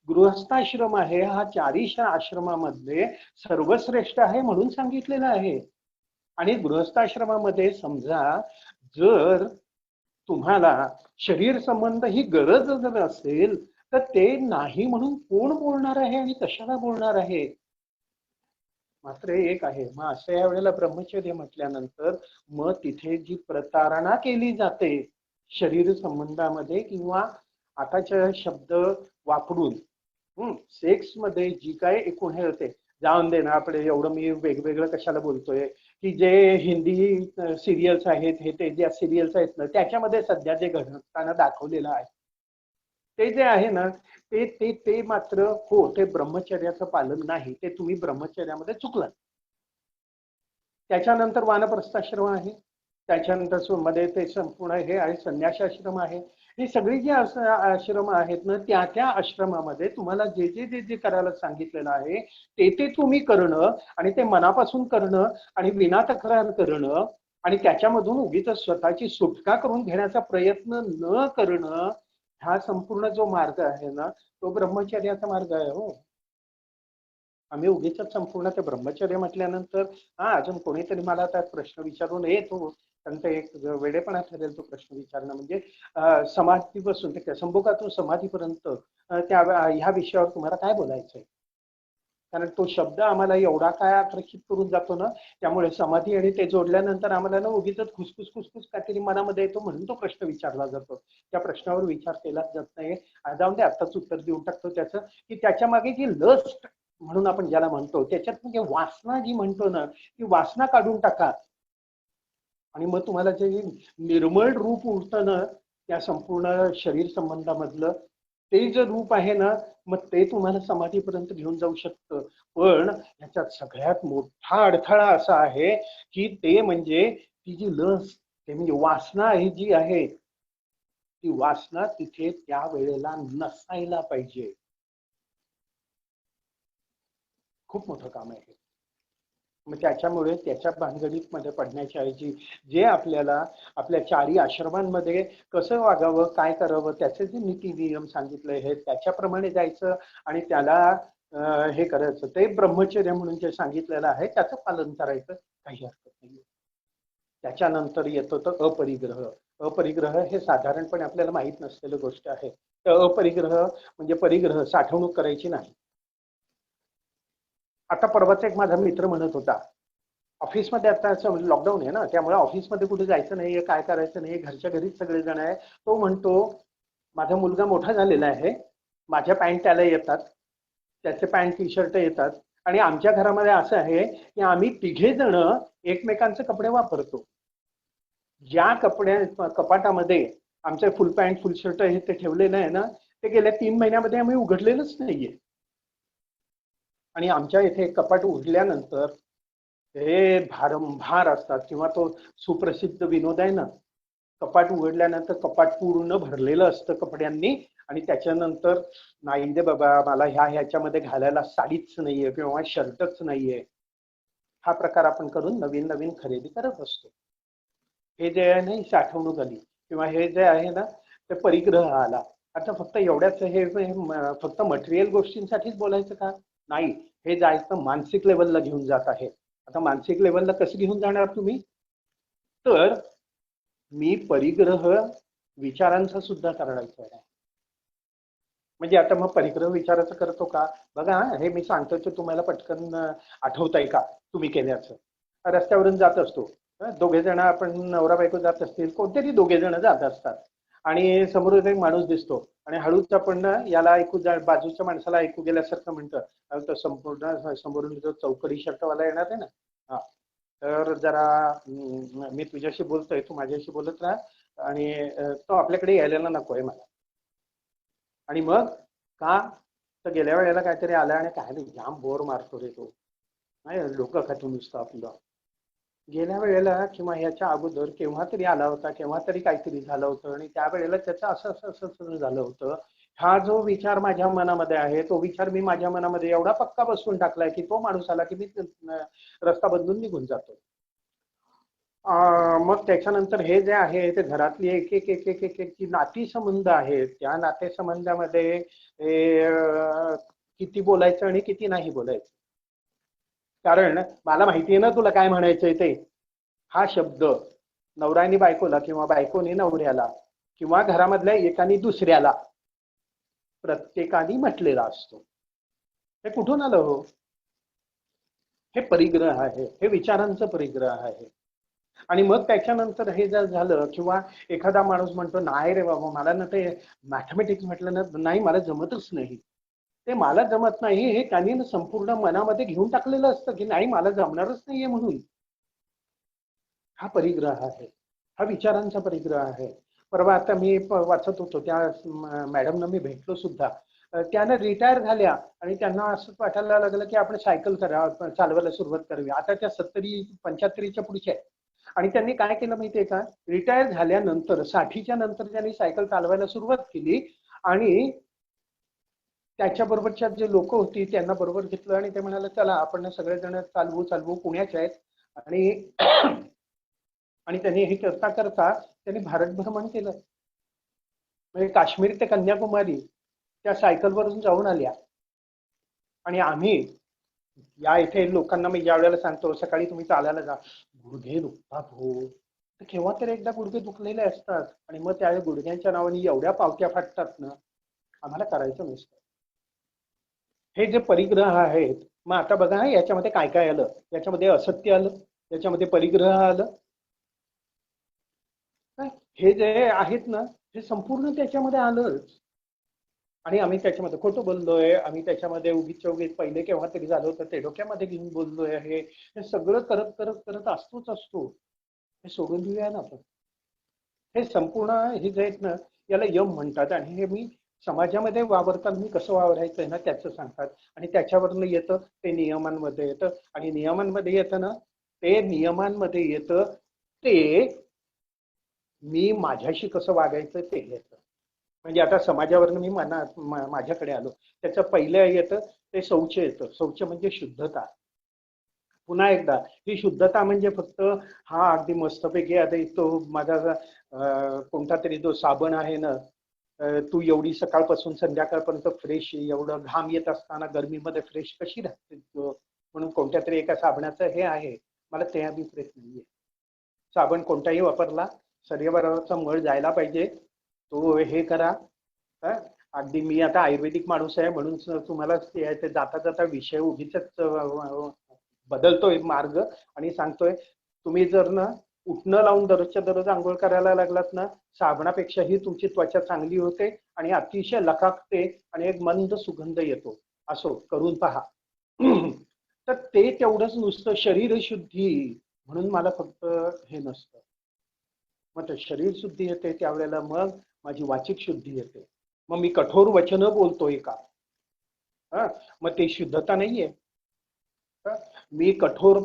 गृहस्थाश्रम आहे हा 4 आश्रमामध्ये सर्वश्रेष्ठ आहे म्हणून सांगितलेलं आहे. आणि गृहस्थाश्रमामध्ये समजा जर तुम्हाला शरीर संबंध ही गरज जर असेल तर ते नाही म्हणून कोण बोलणार आहे आणि कशाला बोलणार आहे. मात्र एक आहे, मग असं या वेळेला ब्रह्मचर्य म्हटल्यानंतर मग तिथे जी प्रतारणा केली जाते शरीर संबंधामध्ये किंवा आताच्या शब्द वापरून सेक्स मध्ये जी काय एकूण हे होते, जाऊन दे ना आपले एवढं मी वेगवेगळं कशाला बोलतोय, की जे हिंदी सिरियल्स आहेत हे ते ज्या सिरियल्स आहेत ना त्याच्यामध्ये सध्या जे घडताना दाखवलेलं आहे ते जे आहे ना ते ते ते मात्र हो ते ब्रह्मचर्याचं पालन नाही, ते तुम्ही ब्रह्मचर्यामध्ये चुकलात. त्याच्यानंतर वानप्रस्थाश्रम आहे, त्याच्यानंतर मध्ये ते संपूर्ण हे आहे संन्यासाश्रम आहे. ही सगळी जी आश्रम आहेत ना त्या त्या आश्रमामध्ये तुम्हाला जे जे जे जे करायला सांगितलेलं आहे ते ते तुम्ही करणं आणि ते मनापासून करणं आणि विनातक्रार करणं आणि त्याच्यामधून उगीच स्वतःची सुटका करून घेण्याचा प्रयत्न न करणं, हा संपूर्ण जो मार्ग आहे ना तो ब्रह्मचर्याचा मार्ग आहे. हो, आम्ही उगीच संपूर्ण ते ब्रह्मचर्य म्हटल्यानंतर अजून कोणीतरी मला त्यात प्रश्न विचारून येतो, कारण ते एक वेडेपणा ठरेल तो प्रश्न विचारणं. म्हणजे समाधीपासून ते संभोगातून समाधीपर्यंत त्या ह्या विषयावर तुम्हाला काय बोलायचंय. कारण तो शब्द आम्हाला एवढा काय आकर्षित करून जातो ना, त्यामुळे समाधी आणि ते जोडल्यानंतर आम्हाला ना उगीच खुसखुस खुसखुस काहीतरी मनामध्ये येतो म्हणून तो प्रश्न विचारला जातो. त्या प्रश्नावर विचार केला जात नाही. जाऊन दे, आत्ताच उत्तर देऊन टाकतो त्याचं, की त्याच्या मागे जी लस्ट म्हणून आपण ज्याला म्हणतो त्याच्यात म्हणजे वासना जी म्हणतो ना ती वासना काढून टाका आणि मग तुम्हाला जे निर्मळ रूप उरतं ना त्या संपूर्ण शरीर संबंधामधलं ते जे रूप आहे ना मग ते तुम्हाला समाधीपर्यंत घेऊन जाऊ शकतं. पण ह्याच्यात सगळ्यात मोठा अडथळा असा आहे की ते म्हणजे ती जी लस, ते म्हणजे वासना ही जी आहे ती वासना तिथे त्या वेळेला नसायला पाहिजे. खूप मोठं काम आहे. मग त्याच्यामुळे त्याच्या भानगडीत मध्ये पडण्याच्या ऐवजी जे आपल्याला आपल्या चारी आश्रमांमध्ये कसं वागावं, काय करावं, त्याचे जे नीती नियम सांगितले आहेत त्याच्याप्रमाणे जायचं आणि त्याला हे करायचं, ते ब्रह्मचर्य म्हणून जे सांगितलेलं आहे त्याचं पालन करायचं, काही हरकत नाही. त्याच्यानंतर येतो तो अपरिग्रह. अपरिग्रह हे साधारणपणे आपल्याला माहीत नसलेली गोष्ट आहे. तर अपरिग्रह म्हणजे परिग्रह, साठवणूक करायची नाही. आता परवाच एक माझा मित्र म्हणत होता, ऑफिसमध्ये आता लॉकडाऊन आहे ना, त्यामुळे ऑफिसमध्ये कुठे जायचं नाहीये, काय करायचं नाही, घरच्या घरीच सगळे जण आहे. तो म्हणतो माझा मुलगा मोठा झालेला आहे, माझ्या पॅन्ट त्याला येतात, त्याचे पॅन्ट टी शर्ट येतात आणि आमच्या घरामध्ये असं आहे की आम्ही तिघे जण एकमेकांचे कपडे वापरतो. ज्या कपाटामध्ये आमचे फुल पॅन्ट फुल शर्ट हे ते ठेवलेलं आहे ना, ते गेल्या 3 महिन्यामध्ये आम्ही उघडलेलंच नाहीये. आणि आमच्या इथे कपाट उघडल्यानंतर हे भारंभार असतात, किंवा तो सुप्रसिद्ध विनोद आहे ना, कपाट उघडल्यानंतर कपाट पूर्ण भरलेलं असतं कपड्यांनी आणि त्याच्यानंतर नाही दे बाबा मला ह्याच्यामध्ये घालायला साडीच नाहीये किंवा शर्टच नाहीये. हा प्रकार आपण करून नवीन नवीन खरेदी करत असतो. हे जे आहे ना, साठवणूक आली किंवा हे जे आहे ना ते परिग्रह आला. आता फक्त एवढ्याच हे फक्त मटेरियल गोष्टींसाठीच बोलायचं का? नाही, हे जायचं मानसिक लेवलला घेऊन जात आहे. आता मानसिक लेवलला कसं घेऊन जाणार तुम्ही? तर मी परिग्रह विचारांचा सुद्धा करायचा आहे. म्हणजे आता मग परिग्रह विचाराचं करतो का? बघा हे मी सांगतोय तर तुम्हाला पटकन आठवतंय का तुम्ही केल्याचं? रस्त्यावरून जात असतो, दोघे जण आपण नवरा बायको जात असतील, कोणतेही दोघे जण जात असतात आणि समोर एक माणूस दिसतो आणि हळूच आपण याला ऐकू बाजूच्या माणसाला ऐकू गेल्यासारखं म्हणतं, तर संपूर्ण समोरून जो चौकडी शर्टवाला येणार आहे ना, हा तर जरा मी तुझ्याशी बोलतोय, तू माझ्याशी बोलत राहा आणि तो आपल्याकडे यायला नको आहे मला. आणि मग का? तर गेल्या वेळेला काहीतरी आला आणि काय नाही जाम बोर मारतो रे तो, नाही डोकं खातो नुसतं आपलं. गेल्या वेळेला किंवा ह्याच्या अगोदर केव्हा तरी आला होता, केव्हा तरी काहीतरी झालं होतं आणि त्यावेळेला त्याचं असं असं असं झालं होतं. हा जो विचार माझ्या मनामध्ये आहे तो विचार मी माझ्या मनामध्ये एवढा पक्का बसवून टाकलाय की तो माणूस आला की मी रस्ता बदलून निघून जातो. मग त्याच्यानंतर हे जे आहे ते घरातली एक एक एक एक एक एक नाती संबंध आहेत, त्या नातेसंबंधामध्ये किती बोलायचं आणि किती नाही बोलायचं. कारण मला माहितीये ना तुला काय म्हणायचंय ते. हा शब्द नवऱ्याने बायकोला किंवा बायकोने नवऱ्याला किंवा घरामधल्या एकाने दुसऱ्याला प्रत्येकाने म्हटलेला असतो. हे कुठून आलं हो? हे परिग्रह आहे, हे विचारांचं परिग्रह आहे. आणि मग त्याच्यानंतर हे जर झालं किंवा एखादा माणूस म्हणतो नाही रे बाबा मला ना ते मॅथमॅटिक्स म्हटलं ना नाही मला जमतच नाही, ते मला जमत नाही हे त्यांनी संपूर्ण मनामध्ये घेऊन टाकलेलं असतं की नाही मला जमणारच नाहीये म्हणून. हा परिग्रह आहे, हा विचारांचा परिग्रह आहे. परवा आता मी वाचत होतो त्या मॅडमना मी भेटलो सुद्धा. त्यानं रिटायर झाल्या आणि त्यांना असं वाटायला लागलं की आपण सायकल चालवायला सुरुवात करावी. आता त्या 70-75च्या पुढच्या आहेत आणि त्यांनी काय केलं माहितीये का? रिटायर झाल्यानंतर 60च्या नंतर त्यांनी सायकल चालवायला सुरुवात केली आणि त्याच्याबरोबरच्या जे लोक होती त्यांना बरोबर घेतलं आणि ते म्हणाले चला आपण सगळेजण चालवू चालवू, पुण्याचे आहेत आणि आणि त्यांनी हे करता करता त्यांनी भारत भ्रमण केलं. म्हणजे काश्मीर ते कन्याकुमारी त्या सायकलवरून जाऊन आल्या. आणि आम्ही या इथे लोकांना मी ज्या वेळेला सांगतो सकाळी तुम्ही चालायला जा, गुडघे दुखतात हो. तर केव्हा तरी एकदा गुडघे दुखलेले असतात आणि मग त्या गुडघ्यांच्या नावाने एवढ्या पावत्या फाटतात ना, आम्हाला करायचं नसतं. हे जे परिग्रह आहेत, मग आता बघा याच्यामध्ये काय काय आलं. याच्यामध्ये असत्य आलं, याच्यामध्ये परिग्रह आलं. हे जे आहेत ना हे संपूर्ण त्याच्यामध्ये आलंच. आणि आम्ही त्याच्यामध्ये खोटं बोललोय, आम्ही त्याच्यामध्ये उगीच पहिले केव्हा तरी झालं होतं ते डोक्यामध्ये घेऊन बोललोय. हे सगळं करत करत करत असतो. हे सोडून देऊया ना आपण. हे संपूर्ण हे जे आहेत ना याला यम म्हणतात आणि हे मी समाजामध्ये वावरताना मी कसं वावरायचं आहे ना त्याचं सांगतात आणि त्याच्यावरनं येतं ते नियमांमध्ये येतं आणि नियमांमध्ये येतं ना ते नियमांमध्ये येतं ते मी माझ्याशी कसं वागायचं ते येतं. म्हणजे आता समाजावरनं मी माझ्याकडे आलो त्याचं पहिलं येतं ते शौच येतं. शौच म्हणजे शुद्धता. पुन्हा एकदा ही शुद्धता म्हणजे फक्त हा अगदी मस्तपैकी आता तो माझा कोणता तरी जो साबण आहे ना, तू एवढी सकाळपासून संध्याकाळपर्यंत फ्रेश, एवढं घाम येत असताना गरमीमध्ये फ्रेश कशी राहते म्हणून कोणत्या तरी एका साबणाचं हे आहे. मला ते अभिप्रेत नाहीये. साबण कोणताही वापरला, शरीरावरचा मळ जायला पाहिजे, तो हे करा. अगदी मी आता आयुर्वेदिक माणूस आहे म्हणून तुम्हाला ते जाता जाता विषय उगीच बदलतोय मार्ग आणि सांगतोय, तुम्ही जर ना उठणं लावून दररोजच्या दररोज आंघोळ करायला लागलात ना, साबणापेक्षाही तुमची त्वचा चांगली होते आणि अतिशय लकाकते आणि एक मंद सुगंध येतो. असो करून पहा. तर ते तेवढंच नुसतं शरीर शुद्धी म्हणून मला फक्त हे नसतं. मग शरीर शुद्धी येते त्यावेळेला मग माझी वाचिक शुद्धी येते. मग मी कठोर वचनं बोलतोय का? मग ते शुद्धता नाहीये. मी कठोर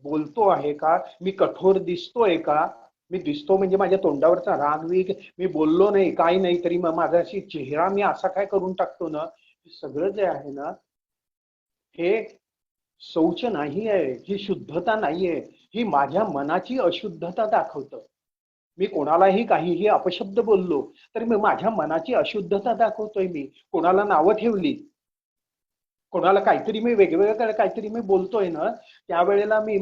बोलतो आहे का? मी कठोर दिसतोय का? मी दिसतो म्हणजे माझ्या तोंडावरचा रागवीग मी बोललो नाही काही नाही तरी मग माझा चेहरा मी असा काय करून टाकतो ना, सगळं जे आहे ना हे शौच नाही आहे, ही शुद्धता नाहीये, ही माझ्या मनाची अशुद्धता दाखवतं. मी कोणालाही काहीही अपशब्द बोललो तर मी माझ्या मनाची अशुद्धता दाखवतोय. मी कोणाला नावं ठेवली, कोणाला काहीतरी मी वेगवेगळं काहीतरी मी बोलतोय ना, त्यावेळेला मी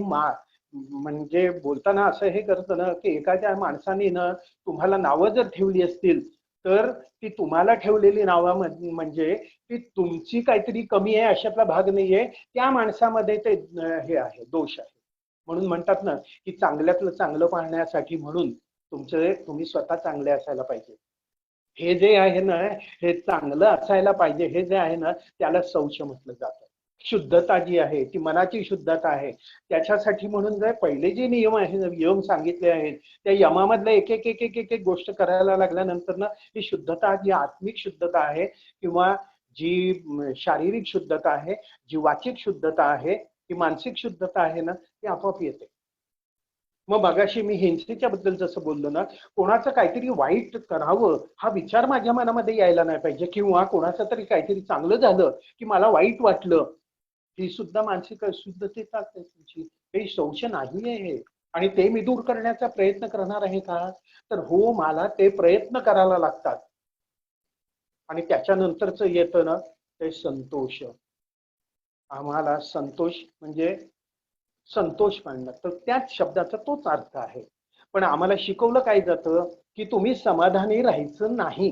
म्हणजे बोलताना असं हे करतं ना की एखाद्या माणसाने ना तुम्हाला नावं जर ठेवली असतील तर ती तुम्हाला ठेवलेली नावं म्हणजे ती तुमची काहीतरी कमी आहे अशातला भाग नाहीये, त्या माणसामध्ये ते हे आहे, दोष आहे. म्हणून म्हणतात ना की चांगल्यातलं चांगलं पाहण्यासाठी म्हणून तुम्ही स्वतः चांगले असायला पाहिजे. हे जे आहे ना हे चांगलं असायला पाहिजे, हे जे आहे ना त्याला शौच म्हटलं जातं. शुद्धता जी आहे ती मनाची शुद्धता आहे. त्याच्यासाठी म्हणून जे पहिले जे नियम आहे, नियम सांगितले आहेत, त्या यमामधल्या एक एक एक एक एक एक गोष्ट करायला लागल्यानंतर ना ही शुद्धता जी आत्मिक शुद्धता आहे किंवा जी शारीरिक शुद्धता आहे, जी वाचिक शुद्धता आहे, ती मानसिक शुद्धता आहे ना, ती आपोआप येते. मग मगाशी मी हिंसेच्या बद्दल जसं बोललो ना, कोणाचं काहीतरी वाईट करावं हा विचार माझ्या मनामध्ये यायला नाही पाहिजे, किंवा कोणाचं तरी काहीतरी चांगलं झालं की मला वाईट वाटलं, ही सुद्धा मानसिक अशुद्धतेच आहे तुमची. हे शौच नाही आहे. आणि ते मी दूर करण्याचा प्रयत्न करणार आहे का? तर हो, मला ते प्रयत्न करायला लागतात. आणि त्याच्यानंतरच येतं ना ते संतोष. आम्हाला संतोष म्हणजे संतोष मानणं, तर त्याच शब्दाचा तोच अर्थ आहे. पण आम्हाला शिकवलं काय जातं की तुम्ही समाधानी राहायचं नाही.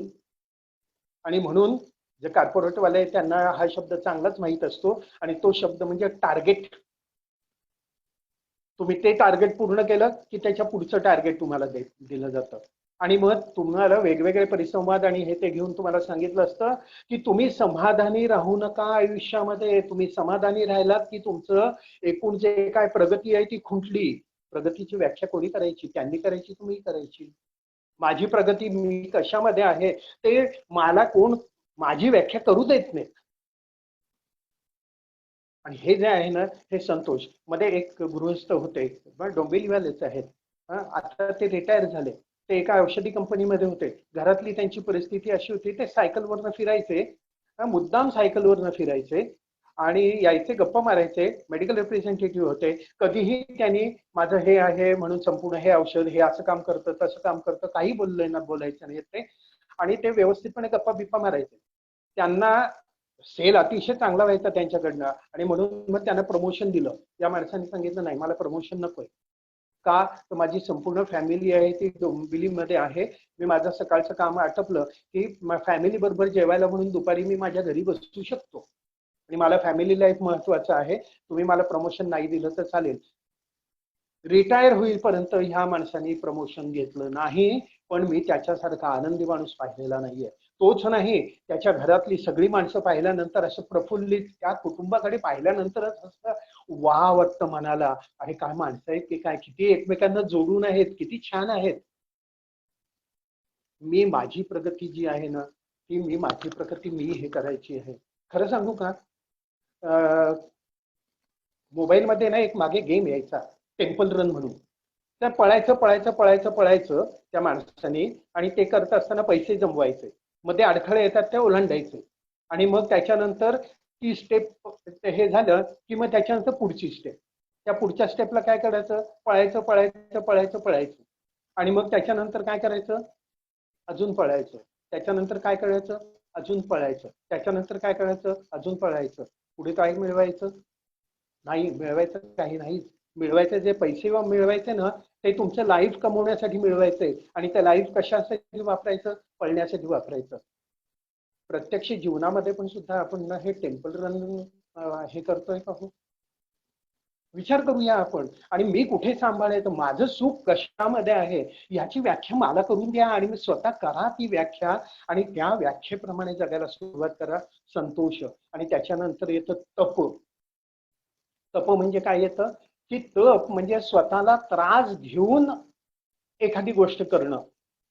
आणि म्हणून जे कॉर्पोरेटवाले आहेत त्यांना हा शब्द चांगलाच माहीत असतो आणि तो शब्द म्हणजे टार्गेट. तुम्ही ते टार्गेट पूर्ण केलं की त्याच्या पुढचं टार्गेट तुम्हाला दिलं जातं. आणि मग तुम्हाला वेगवेगळे परिसंवाद आणि हे ते घेऊन तुम्हाला सांगितलं असतं की तुम्ही समाधानी राहू नका आयुष्यामध्ये. तुम्ही समाधानी राहिलात की तुमचं एकूण जे काय प्रगती आहे ती खुंटली. प्रगतीची व्याख्या कोणी करायची? त्यांनी करायची, तुम्ही करायची. माझी प्रगती मी कशामध्ये आहे ते मला कोण माझी व्याख्या करू देत नाही. आणि हे जे आहे ना हे संतोष. मध्ये एक गृहस्थ होते, डोंबिवलीवालेच आहेत, आता ते रिटायर झाले. ते एका औषधी कंपनीमध्ये होते. घरातली त्यांची परिस्थिती अशी होती, ते सायकलवरनं फिरायचे, मुद्दाम सायकलवरनं फिरायचे आणि यायचे, गप्पा मारायचे. मेडिकल रिप्रेझेंटेटिव्ह होते. कधीही त्यांनी माझं हे आहे म्हणून संपूर्ण हे औषध हे असं काम करतं तसं काम करतं काही बोललंय ना, बोलायचं नाही ते. आणि ते व्यवस्थितपणे गप्पा बिप्पा मारायचे. त्यांना सेल अतिशय चांगला व्हायचा त्यांच्याकडनं आणि म्हणून मग त्यांना प्रमोशन दिलं. या माणसाने सांगितलं नाही, मला प्रमोशन नकोय. का? तर माझी संपूर्ण फॅमिली आहे ती डोंबिवलीमध्ये आहे. मी माझं सकाळचं काम आटपलं की फॅमिली बरोबर जेवायला म्हणून दुपारी मी माझ्या घरी बसू शकतो आणि मला फॅमिली लाईफ महत्वाचं आहे. तुम्ही मला प्रमोशन नाही दिलं तर चालेल. रिटायर होईपर्यंत ह्या माणसाने प्रमोशन घेतलं नाही, पण मी त्याच्यासारखा आनंदी माणूस पाहिलेला नाहीये. तोच नाही, त्याच्या घरातली सगळी माणसं पाहिल्यानंतर असं प्रफुल्लित, त्या कुटुंबाकडे पाहिल्यानंतरच असं वा वाटतं मनाला. अरे काय माणसं आहेत की काय, किती एकमेकांना जोडून आहेत, किती छान आहेत. मी माझी प्रगती जी आहे ना ती माझी प्रगती मी हे करायची आहे. खरं सांगू का, मोबाईलमध्ये ना एक मागे गेम यायचा, टेम्पल रन म्हणून. तर पळायचं पळायचं पळायचं पळायचं त्या माणसाने, आणि ते करत असताना पैसे जमवायचे. मग ते अडथळे येतात ते ओलांडायचे. आणि मग त्याच्यानंतर ती स्टेप हे झालं की मग त्याच्यानंतर पुढची स्टेप. त्या पुढच्या स्टेपला काय करायचं, पळायचं पळायचं पळायचं पळायचं. आणि मग त्याच्यानंतर काय करायचं, अजून पळायचं. त्याच्यानंतर काय करायचं, अजून पळायचं. त्याच्यानंतर काय करायचं, अजून पळायचं. पुढे काय मिळवायचं नाही, मिळवायचं काही नाही. मिळवायचे जे पैसे मिळवायचे ना, ते तुमचं लाईफ कमवण्यासाठी मिळवायचंय. आणि ते लाईफ कशासाठी वापरायचं, पळण्यासाठी वापरायचं. प्रत्यक्ष जीवनामध्ये पण सुद्धा आपण हे टेम्पल रन हे करतोय का हो, विचार करूया आपण. आणि मी कुठे सांभाळायचं, माझं सुख कशामध्ये आहे याची व्याख्या मला करून द्या. आणि मी स्वतः करा ती व्याख्या, आणि त्या व्याख्येप्रमाणे जगायला सुरुवात करा. संतोष. आणि त्याच्यानंतर येतं तप. तप म्हणजे काय येतं, की तप म्हणजे स्वतःला त्रास घेऊन एखादी गोष्ट करणं.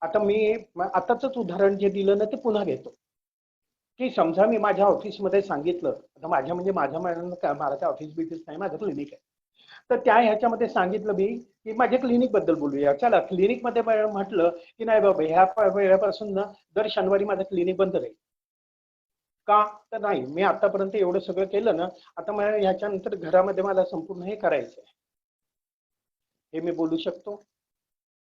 आता मी आताच उदाहरण जे दिलं ना, ते पुन्हा घेतो. की समजा मी माझ्या ऑफिसमध्ये सांगितलं, आता माझ्या म्हणजे मला काय ऑफिस बिफिस नाही, माझं क्लिनिक आहे. तर त्या ह्याच्यामध्ये सांगितलं मी की माझ्या क्लिनिक बद्दल बोलूया. चला, क्लिनिक मध्ये म्हटलं की नाही बाबा, ह्या वेळापासून ना दर शनिवारी माझं क्लिनिक बंद राहील. का तर नाही, मी आतापर्यंत एवढं सगळं केलं ना, आता मला ह्याच्यानंतर घरामध्ये मला संपूर्ण हे करायचं आहे. हे मी बोलू शकतो.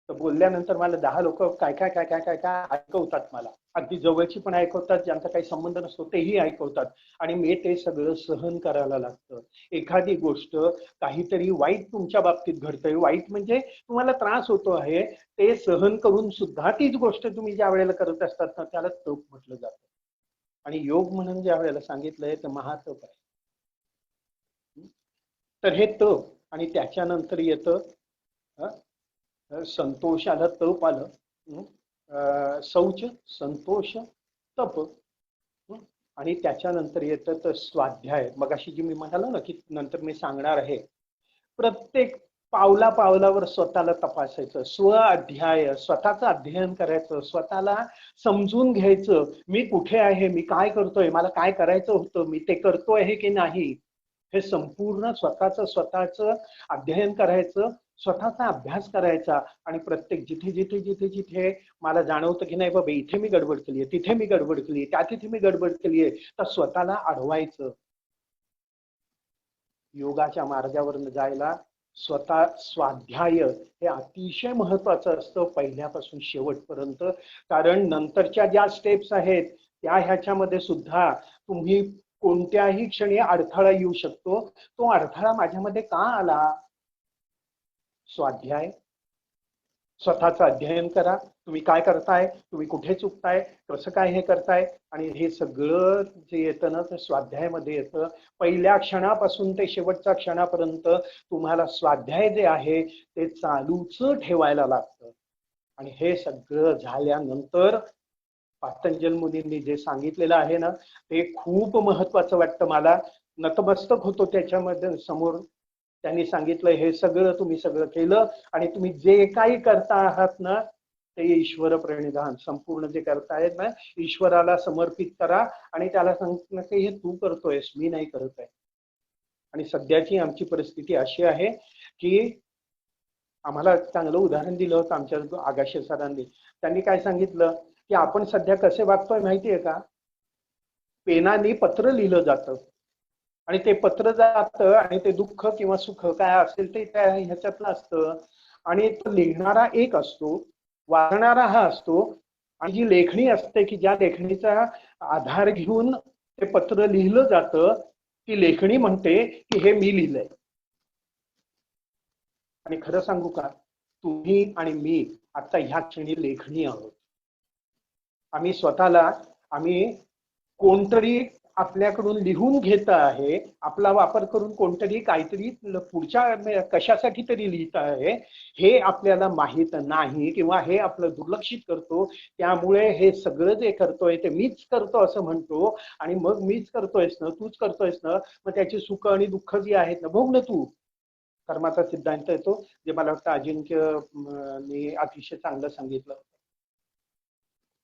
तर बोलल्यानंतर मला 10 लोक काय काय काय काय काय काय ऐकवतात. मला अगदी जवळची पण ऐकवतात, ज्यांचा काही संबंध नसतो तेही ऐकवतात. आणि मी ते सगळं सहन करायला लागतं. एखादी गोष्ट, काहीतरी वाईट तुमच्या बाबतीत घडतंय, वाईट म्हणजे तुम्हाला त्रास होतो आहे, ते सहन करून सुद्धा तीच गोष्ट तुम्ही ज्या वेळेला करत असतात ना, त्याला तप म्हटलं जातं. आणि योग म्हणून ज्या वेळेला सांगितलंय तर महातप आहे. तर हे तप. आणि त्याच्यानंतर येतं संतोष आलं, तप आलं. शौच, संतोष, तप. आणि त्याच्यानंतर येतं तर स्वाध्याय. मग अशी जी मी म्हणालो ना की नंतर मी सांगणार आहे, प्रत्येक पावला पावलावर स्वतःला तपासायचं, स्व अध्याय, स्वतःचं अध्ययन करायचं, स्वतःला समजून घ्यायचं. मी कुठे आहे, मी काय करतोय, मला काय करायचं होतं, मी ते करतोय हे की नाही, हे संपूर्ण स्वतःचं अध्ययन करायचं, स्वतःचा अभ्यास करायचा. आणि प्रत्येक जिथे जिथे जिथे जिथे मला जाणवतं की नाही बाबा, इथे मी गडबड केली आहे, तिथे मी गडबड केली आहे, त्या तिथे मी गडबड केली आहे, तर स्वतःला अडवायचं. योगाच्या मार्गावर जायला स्वतः स्वाध्याय हे अतिशय महत्वाचं असतं, पहिल्यापासून शेवटपर्यंत. कारण नंतरच्या ज्या स्टेप्स आहेत त्या ह्याच्यामध्ये सुद्धा तुम्ही कोणत्याही क्षणी अडथळा येऊ शकतो. तो अडथळा माझ्यामध्ये का आला, स्वाध्याय. स्वतःचं अध्ययन करा, तुम्ही काय करताय, तुम्ही कुठे चुकताय, कसं काय हे करताय. आणि हे सगळं जे येतं ना ते स्वाध्यायामध्ये येतं. पहिल्या क्षणापासून ते शेवटच्या क्षणापर्यंत तुम्हाला स्वाध्याय जे आहे ते चालूच ठेवायला लागतं. आणि हे सगळं झाल्यानंतर पतंजल मुनींनी जे सांगितलेलं आहे ना, ते खूप महत्वाचं वाटतं मला. नतमस्तक होतो त्याच्यामध्ये समोर. त्यांनी सांगितलं, हे सगळं तुम्ही सगळं केलं, आणि तुम्ही जे काही करता आहात ना ते ईश्वर प्रणिधान, संपूर्ण जे करतायत ना ईश्वराला समर्पित करा. आणि त्याला सांगितलं की हे तू करतोयस, मी नाही करत आहे. आणि सध्याची आमची परिस्थिती अशी आहे की आम्हाला चांगलं उदाहरण दिलं होतं आमच्या आगाशे सरांनी. त्यांनी काय सांगितलं की आपण सध्या कसे वागतोय माहितीये का, पेनाने पत्र लिहिलं जातं, आणि ते पत्र जातं, आणि ते दुःख किंवा सुख काय असेल ते त्या ह्याच्यातलं असतं. आणि तो लिहिणारा एक असतो, वाचणारा हा असतो. आणि जी लेखणी असते की ज्या लेखणीचा आधार घेऊन ते पत्र लिहिलं जातं, ती लेखणी म्हणते की हे मी लिहिलंय. आणि खरं सांगू का, तुम्ही आणि मी आता ह्या क्षणी लेखणी आहोत. आम्ही स्वतःला, आम्ही कोणतरी आपल्याकडून लिहून घेत आहे, आपला वापर करून कोणतरी काहीतरी पुढच्या कशासाठी तरी लिहित आहे, हे आपल्याला माहित नाही, किंवा हे आपलं दुर्लक्षित करतो. त्यामुळे हे सगळं जे करतोय ते मीच करतो असं म्हणतो. आणि मग मीच करतोयस ना, तूच करतोयस ना, मग त्याची सुख आणि दुःख जी आहेत ना, भोग ना तू. कर्माचा सिद्धांत येतो, जे मला वाटतं अजिंक्य अतिशय चांगलं सांगितलं.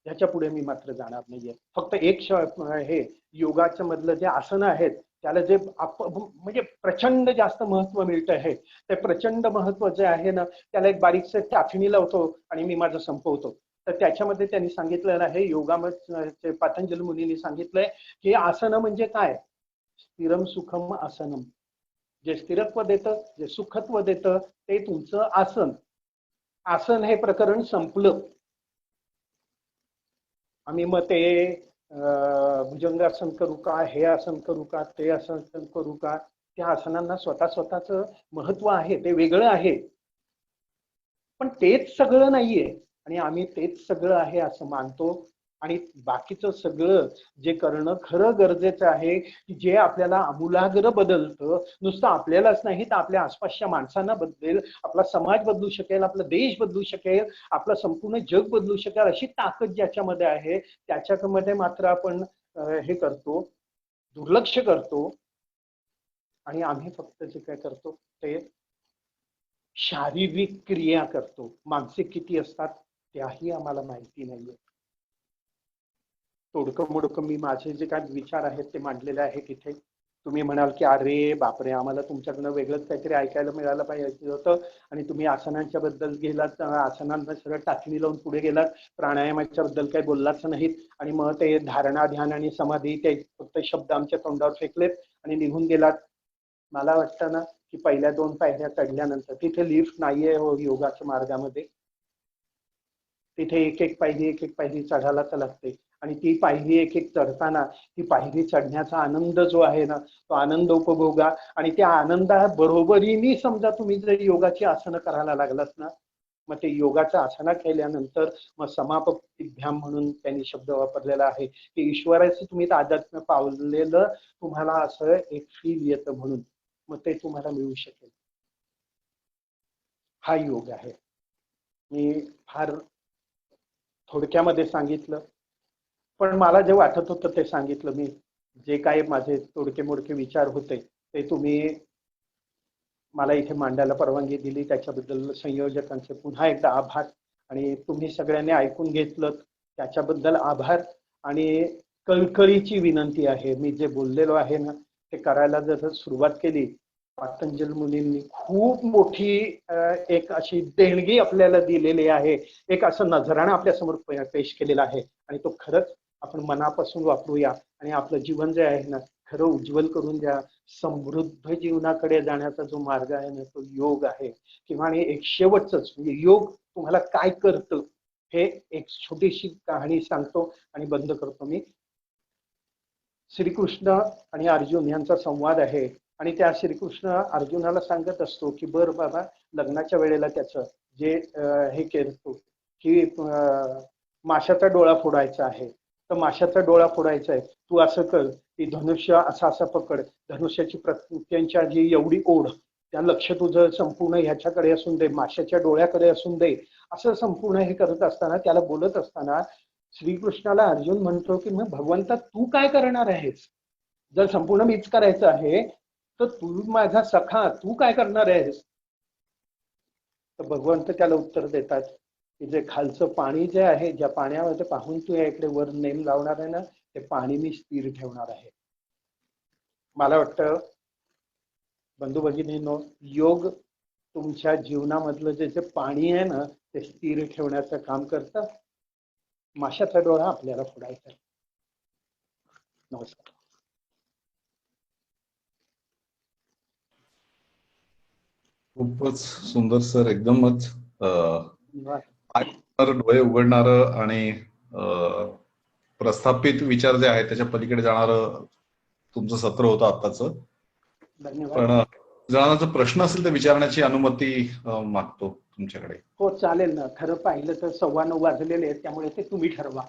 ह्याच्या पुढे मी मात्र जाणार नाहीये. फक्त एक हे योगाच्या मधलं जे आसन आहेत त्याला जे म्हणजे प्रचंड जास्त महत्व मिळतं आहे, ते प्रचंड महत्व जे आहे ना त्याला एक बारीकसं चाचणी लावतो आणि मी माझं संपवतो. तर त्याच्यामध्ये त्यांनी सांगितलेलं आहे, योगामध्ये पतंजली मुनींनी सांगितलंय की आसन म्हणजे काय, स्थिरम सुखम आसनम. जे स्थिरत्व देतं, जे सुखत्व देतं, ते तुमचं आसन. आसन हे प्रकरण संपलं. आम्ही मग ते भुजंगासन करू का, हे आसन करू का, ते आसन करू का, त्या आसनांना स्वतःच महत्व आहे, ते वेगळं आहे. पण तेच सगळं नाहीये आणि आम्ही तेच सगळं आहे असं मानतो. आणि बाकीचं सगळं जे करणं खरं गरजेचं आहे, की जे आपल्याला आमूलाग्र बदलतं, नुसतं आपल्यालाच नाही तर आपल्या आसपासच्या माणसांना बदलेल, आपला समाज बदलू शकेल, आपला देश बदलू शकेल, आपलं संपूर्ण जग बदलू शकेल, अशी ताकद ज्याच्यामध्ये आहे त्याच्यामध्ये मात्र आपण हे करतो, दुर्लक्ष करतो. आणि आम्ही फक्त जे काय करतो ते शारीरिक क्रिया करतो. मानसिक किती असतात त्याही आम्हाला माहिती नाहीये. तोडकं मोडकं मी माझे जे काही विचार आहेत ते मांडलेले आहेत इथे. तुम्ही म्हणाल की अरे बापरे, आम्हाला तुमच्याकडनं वेगळंच काहीतरी ऐकायला मिळालं पाहिजे होतं आणि तुम्ही आसनांच्या बद्दल गेलात, आसनांना सरळ टाचणी लावून पुढे गेलात, प्राणायामाच्या बद्दल काही बोललाच नाहीत आणि मग ते धारणा, ध्यान आणि समाधी ते फक्त शब्द आमच्या तोंडावर फेकलेत आणि निघून गेलात. मला वाटतं ना की पहिल्या 2 पायऱ्या चढल्यानंतर, तिथे लिफ्ट नाहीये हो योगाच्या मार्गामध्ये, तिथे एक पायरी चढायला तर लागते. आणि ती पायरी एक चढताना ती पायरी चढण्याचा आनंद जो आहे ना, तो आनंद उपभोगा. आणि त्या आनंदाबरोबरीने समजा तुम्ही जर योगाची आसनं करायला लागलात ना, मग ते योगाचं आसना केल्यानंतर मग समापतिभ्याम म्हणून त्यांनी शब्द वापरलेला आहे की ईश्वराचं तुम्ही तादात्म्य पावलेलं तुम्हाला असं एक फील येतं, म्हणून मग ते तुम्हाला मिळू शकेल. हा योग आहे. मी फार थोडक्यामध्ये सांगितलं, पण मला जे वाटत होतं ते सांगितलं मी. जे काही माझे तोडके मोडके विचार होते ते तुम्ही मला इथे मांडायला परवानगी दिली, त्याच्याबद्दल संयोजकांचे पुन्हा एकदा आभार. आणि तुम्ही सगळ्यांनी ऐकून घेतलं त्याच्याबद्दल आभार. आणि कळकळीची विनंती आहे, मी जे बोललेलो आहे ना ते करायला जर सुरुवात केली, पातंजल मुनींनी खूप मोठी एक अशी देणगी आपल्याला दिलेली आहे, एक असं नजराणा आपल्या समोर पेश केलेला आहे आणि तो खरंच आपण मनापासून वापरूया आणि आपलं जीवन जे आहे ना खरं उज्ज्वल करून द्या. समृद्ध जीवनाकडे जाण्याचा जो मार्ग आहे ना तो योग आहे. किंवा आणि एक शेवटच म्हणजे योग तुम्हाला काय करतं हे एक छोटीशी कहाणी सांगतो आणि बंद करतो मी. श्रीकृष्ण आणि अर्जुन यांचा संवाद आहे आणि त्या श्रीकृष्ण अर्जुनाला सांगत असतो की बर बाबा, लग्नाच्या वेळेला त्याचं जे हे करतो की माशाचा डोळा फोडायचा आहे, तर माशाचा डोळा फोडायचा आहे, तू असं कर की धनुष्य असा असा पकड, धनुष्याची प्रत्यंच्या जी एवढी ओढ, त्या लक्ष तुझं संपूर्ण ह्याच्याकडे असून दे, माशाच्या डोळ्याकडे असून दे. असं संपूर्ण हे करत असताना, त्याला बोलत असताना श्रीकृष्णाला अर्जुन म्हणतो की मग भगवंता तू काय करणार आहेस? जर संपूर्ण मीच करायचं आहे तर तू माझा सखा, तू काय करणार आहेस? तर भगवंत त्याला उत्तर देतात की जे खालचं पाणी जे आहे, ज्या पाण्यामध्ये पाहून तू या इकडे वर नेम लावणार आहे ना, ते पाणी मी स्थिर ठेवणार आहे. मला वाटतं बंधू भगिनींनो, योग तुमच्या जीवनामधलं जे जे पाणी आहे ना ते स्थिर ठेवण्याचं काम करतं. माशाचा डोळा आपल्याला फोडायचा. नमस्कार. खूपच सुंदर सर, एकदमच धन्यवाद. डोळे उघडणार आणि प्रस्थापित विचार जे आहेत त्याच्या पलीकडे जाणारं तुमचं सत्र होतं आत्ताचं. धन्यवाद. पण जणांना जर प्रश्न असेल तर विचारण्याची अनुमती मागतो तुमच्याकडे. हो चालेल ना. खरं पाहिलं तर 9:15 वाजलेले आहेत, त्यामुळे ते तुम्ही ठरवा.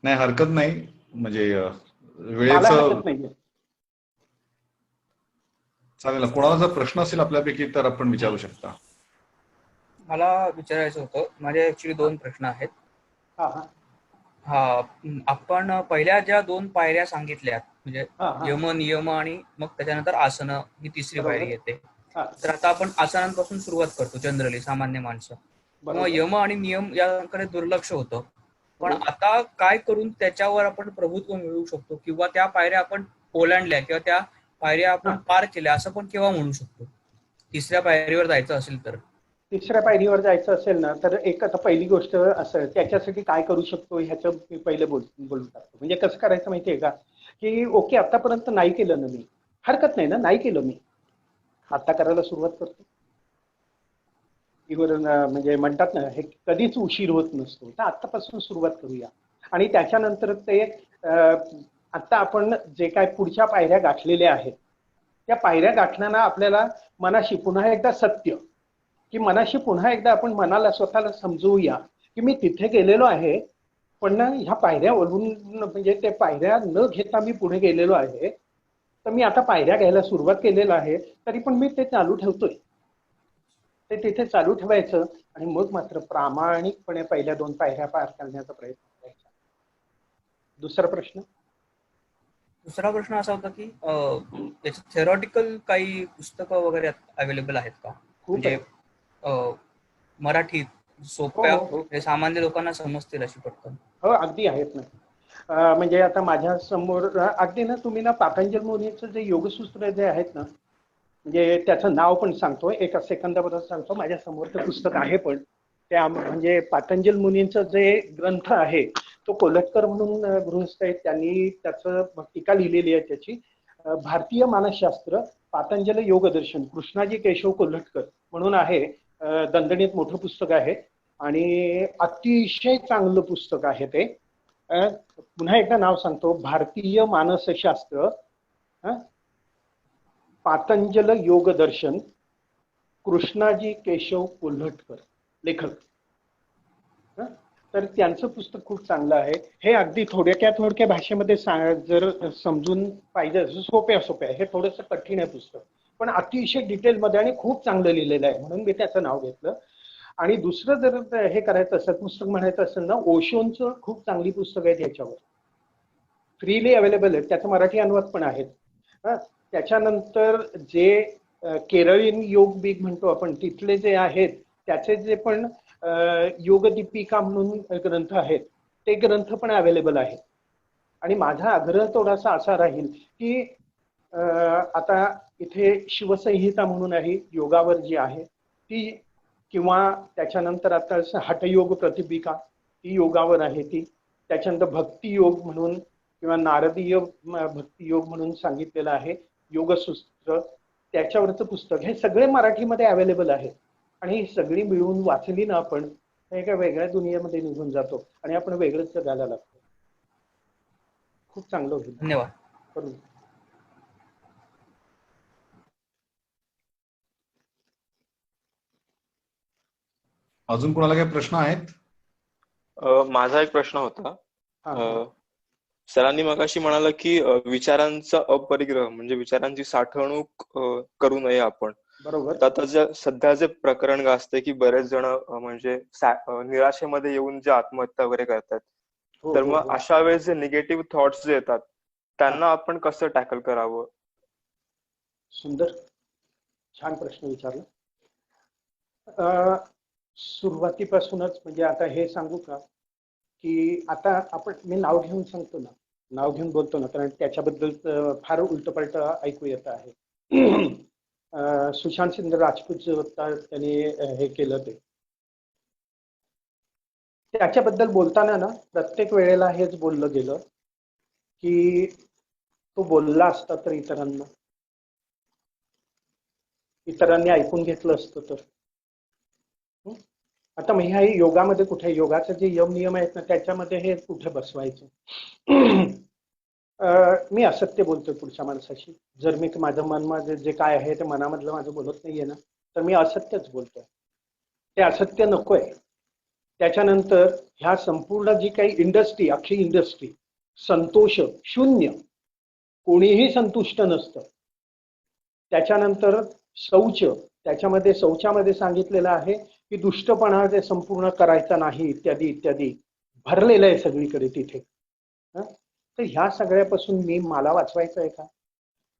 नाही, हरकत नाही. म्हणजे मला वेळेचं हरकत नाहीये. चालेल ना. कोणाला जर प्रश्न असेल आपल्यापैकी तर आपण विचारू शकता. मला विचारायचं होतं, माझे ऍक्च्युली 2 प्रश्न आहेत. हा हा हा, आपण पहिल्या ज्या 2 पायऱ्या सांगितल्यात म्हणजे हा हा यम, नियम आणि मग त्याच्यानंतर आसनं, ही तिसरी बरोबर. पायरी येते. हा तर आता आपण आसनांपासून सुरुवात करतो जनरली सामान्य माणसं. मग बरोबर. यम आणि नियम याकडे दुर्लक्ष होतं. पण बरोबर. आता काय करून त्याच्यावर आपण प्रभुत्व मिळवू शकतो किंवा त्या पायऱ्या आपण ओलांडल्या किंवा त्या पायऱ्या आपण पार केल्या असं पण केव्हा म्हणू शकतो, तिसऱ्या पायरीवर जायचं असेल तर? तिसऱ्या पायरीवर जायचं असेल ना तर एक आता पहिली गोष्ट असं, त्याच्यासाठी काय करू शकतो ह्याचं मी पहिले बोलून टाकतो. म्हणजे कसं करायचं माहितीये का, की ओके आतापर्यंत नाही केलं ना मी, हरकत नाही ना, नाही केलं मी, आता करायला सुरुवात करतो. म्हणजे म्हणतात ना, हे कधीच उशीर होत नसतो, तर आत्तापासून सुरुवात करूया. आणि त्याच्यानंतर ते आता आपण जे काय पुढच्या पायऱ्या गाठलेल्या आहेत, त्या पायऱ्या गाठताना आपल्याला मनाशी पुन्हा एकदा सत्य, की मनाशी पुन्हा एकदा आपण मनाला स्वतःला समजवूया की मी तिथे गेलेलो आहे, पण ना ह्या पायऱ्या ओढून म्हणजे ते पायऱ्या न घेता मी पुढे गेलेलो आहे, तर मी आता पायऱ्या घ्यायला सुरुवात केलेलं आहे, तरी पण मी ते चालू ठेवतोय. ते तिथे चालू ठेवायचं आणि मग मात्र प्रामाणिकपणे पहिल्या 2 पायऱ्या पार करण्याचा प्रयत्न करायचा. दुसरा प्रश्न. दुसरा प्रश्न असा होता की याचे थेरॉटिकल काही पुस्तकं वगैरे अवेलेबल आहेत का, खूप म्हणजे आहे. मराठीत हो सोप्या हो हो म्हणजे सामान्य लोकांना समजतील अशी पटकन? हो, अगदी आहेत ना. म्हणजे आता माझ्या समोर अगदी ना, तुम्ही ना पातंजल मुनीचं जे योगसूत्र जे आहेत ना, म्हणजे त्याचं नाव पण सांगतो, एका सेकंदाबद्दल सांगतो. माझ्या समोरचं पुस्तक आहे, पण त्या म्हणजे पातंजल मुनींचं जे ग्रंथ आहे, तो कोलटकर म्हणून गृहस्थ आहेत, त्यांनी त्याचं टीका लिहिलेली आहे त्याची. भारतीय मानसशास्त्र पातंजल योगदर्शन, कृष्णाजी केशव कोल्हटकर म्हणून आहे. दणदणीत मोठं पुस्तक आहे आणि अतिशय चांगलं पुस्तक आहे ते. पुन्हा एकदा नाव सांगतो, भारतीय मानसशास्त्र पातंजल योगदर्शन, कृष्णाजी केशव कोल्हटकर लेखक. तर त्यांचं पुस्तक खूप चांगलं आहे. हे अगदी थोडक्या भाषेमध्ये जर समजून पाहिजे, सोप्या हे थोडंसं कठीण आहे पुस्तक, पण अतिशय डिटेलमध्ये आणि खूप चांगलं लिहिलेलं आहे, म्हणून मी त्याचं नाव घेतलं. आणि दुसरं जर हे करायचं असेल, पुस्तक म्हणायचं असेल ना, ओशोंचं खूप चांगली पुस्तक आहे, त्याच्यावर फ्रीली अवेलेबल आहे, त्याचं मराठी अनुवाद पण आहेत. त्याच्यानंतर जे केरळीयन योग बीग म्हणतो आपण, तिथले जे आहेत त्याचे जे पण योग दीपिका म्हणून ग्रंथ आहेत, ते ग्रंथ पण अवेलेबल आहेत. आणि माझा आग्रह थोडासा असा राहील की आता इथे शिवसंहिता म्हणून आहे योगावर जी आहे ती, किंवा त्याच्यानंतर आता हठयोग प्रतिपिका ती योगावर आहे ती, त्याच्यानंतर भक्तियोग म्हणून किंवा नारदीय भक्तियोग म्हणून सांगितलेलं आहे योगसूत्र, त्याच्यावरचं पुस्तक, हे सगळे मराठीमध्ये अवेलेबल आहे. आणि ही सगळी मिळून वाचली ना आपण, एका वेगळ्या दुनियेमध्ये निघून जातो आणि आपण वेगळंच जगायला लागतो. खूप चांगलं होईल. धन्यवाद. करून. अजून कोणाला काही प्रश्न आहेत? माझा एक प्रश्न होता. हा. सरांनी मगाशी म्हणाला की विचारांचा अपरिग्रह म्हणजे विचारांची साठवणूक करू नये आपण. बरोबर. तर आता सध्या जे प्रकरण गाजते की बरेच जण म्हणजे निराशेमध्ये येऊन जे आत्महत्या वगैरे करतात, तर मग अशा वेळेस जे निगेटिव्ह थॉट्स जे येतात त्यांना आपण कसं टॅकल करावं? सुंदर, छान प्रश्न विचारला. सुरुवातीपासूनच म्हणजे आता हे सांगू का की आता आपण, मी नाव घेऊन सांगतो ना, नाव घेऊन बोलतो ना, कारण त्याच्याबद्दल फार उलटपलट ऐकू येत आहे. सुशांत सिंह राजपूत जे होता त्यांनी हे केलं, ते त्याच्याबद्दल बोलताना ना प्रत्येक वेळेला हेच बोललं गेलं की तो बोलला असता तर इतरांनी ऐकून घेतलं असतं तर. आता मग ह्या योगामध्ये कुठे, योगाचे जे यम नियम आहेत ना त्याच्यामध्ये हे कुठे बसवायचं. मी असत्य बोलतोय पुढच्या माणसाशी, जर मी माझं मन माझं जे काय आहे ते मनामधलं माझं बोलत नाहीये ना, तर मी असत्यच बोलतोय. ते असत्य नकोय. त्याच्यानंतर ह्या संपूर्ण जी काही इंडस्ट्री, अख्खी इंडस्ट्री संतोष शून्य, कोणीही संतुष्ट नसतं. त्याच्यानंतर शौच, त्याच्यामध्ये शौचामध्ये सांगितलेलं आहे की दुष्टपणा जे संपूर्ण करायचा नाही, इत्यादी इत्यादी भरलेलं आहे सगळीकडे तिथे. तर ह्या सगळ्यापासून मला वाचवायचं आहे का?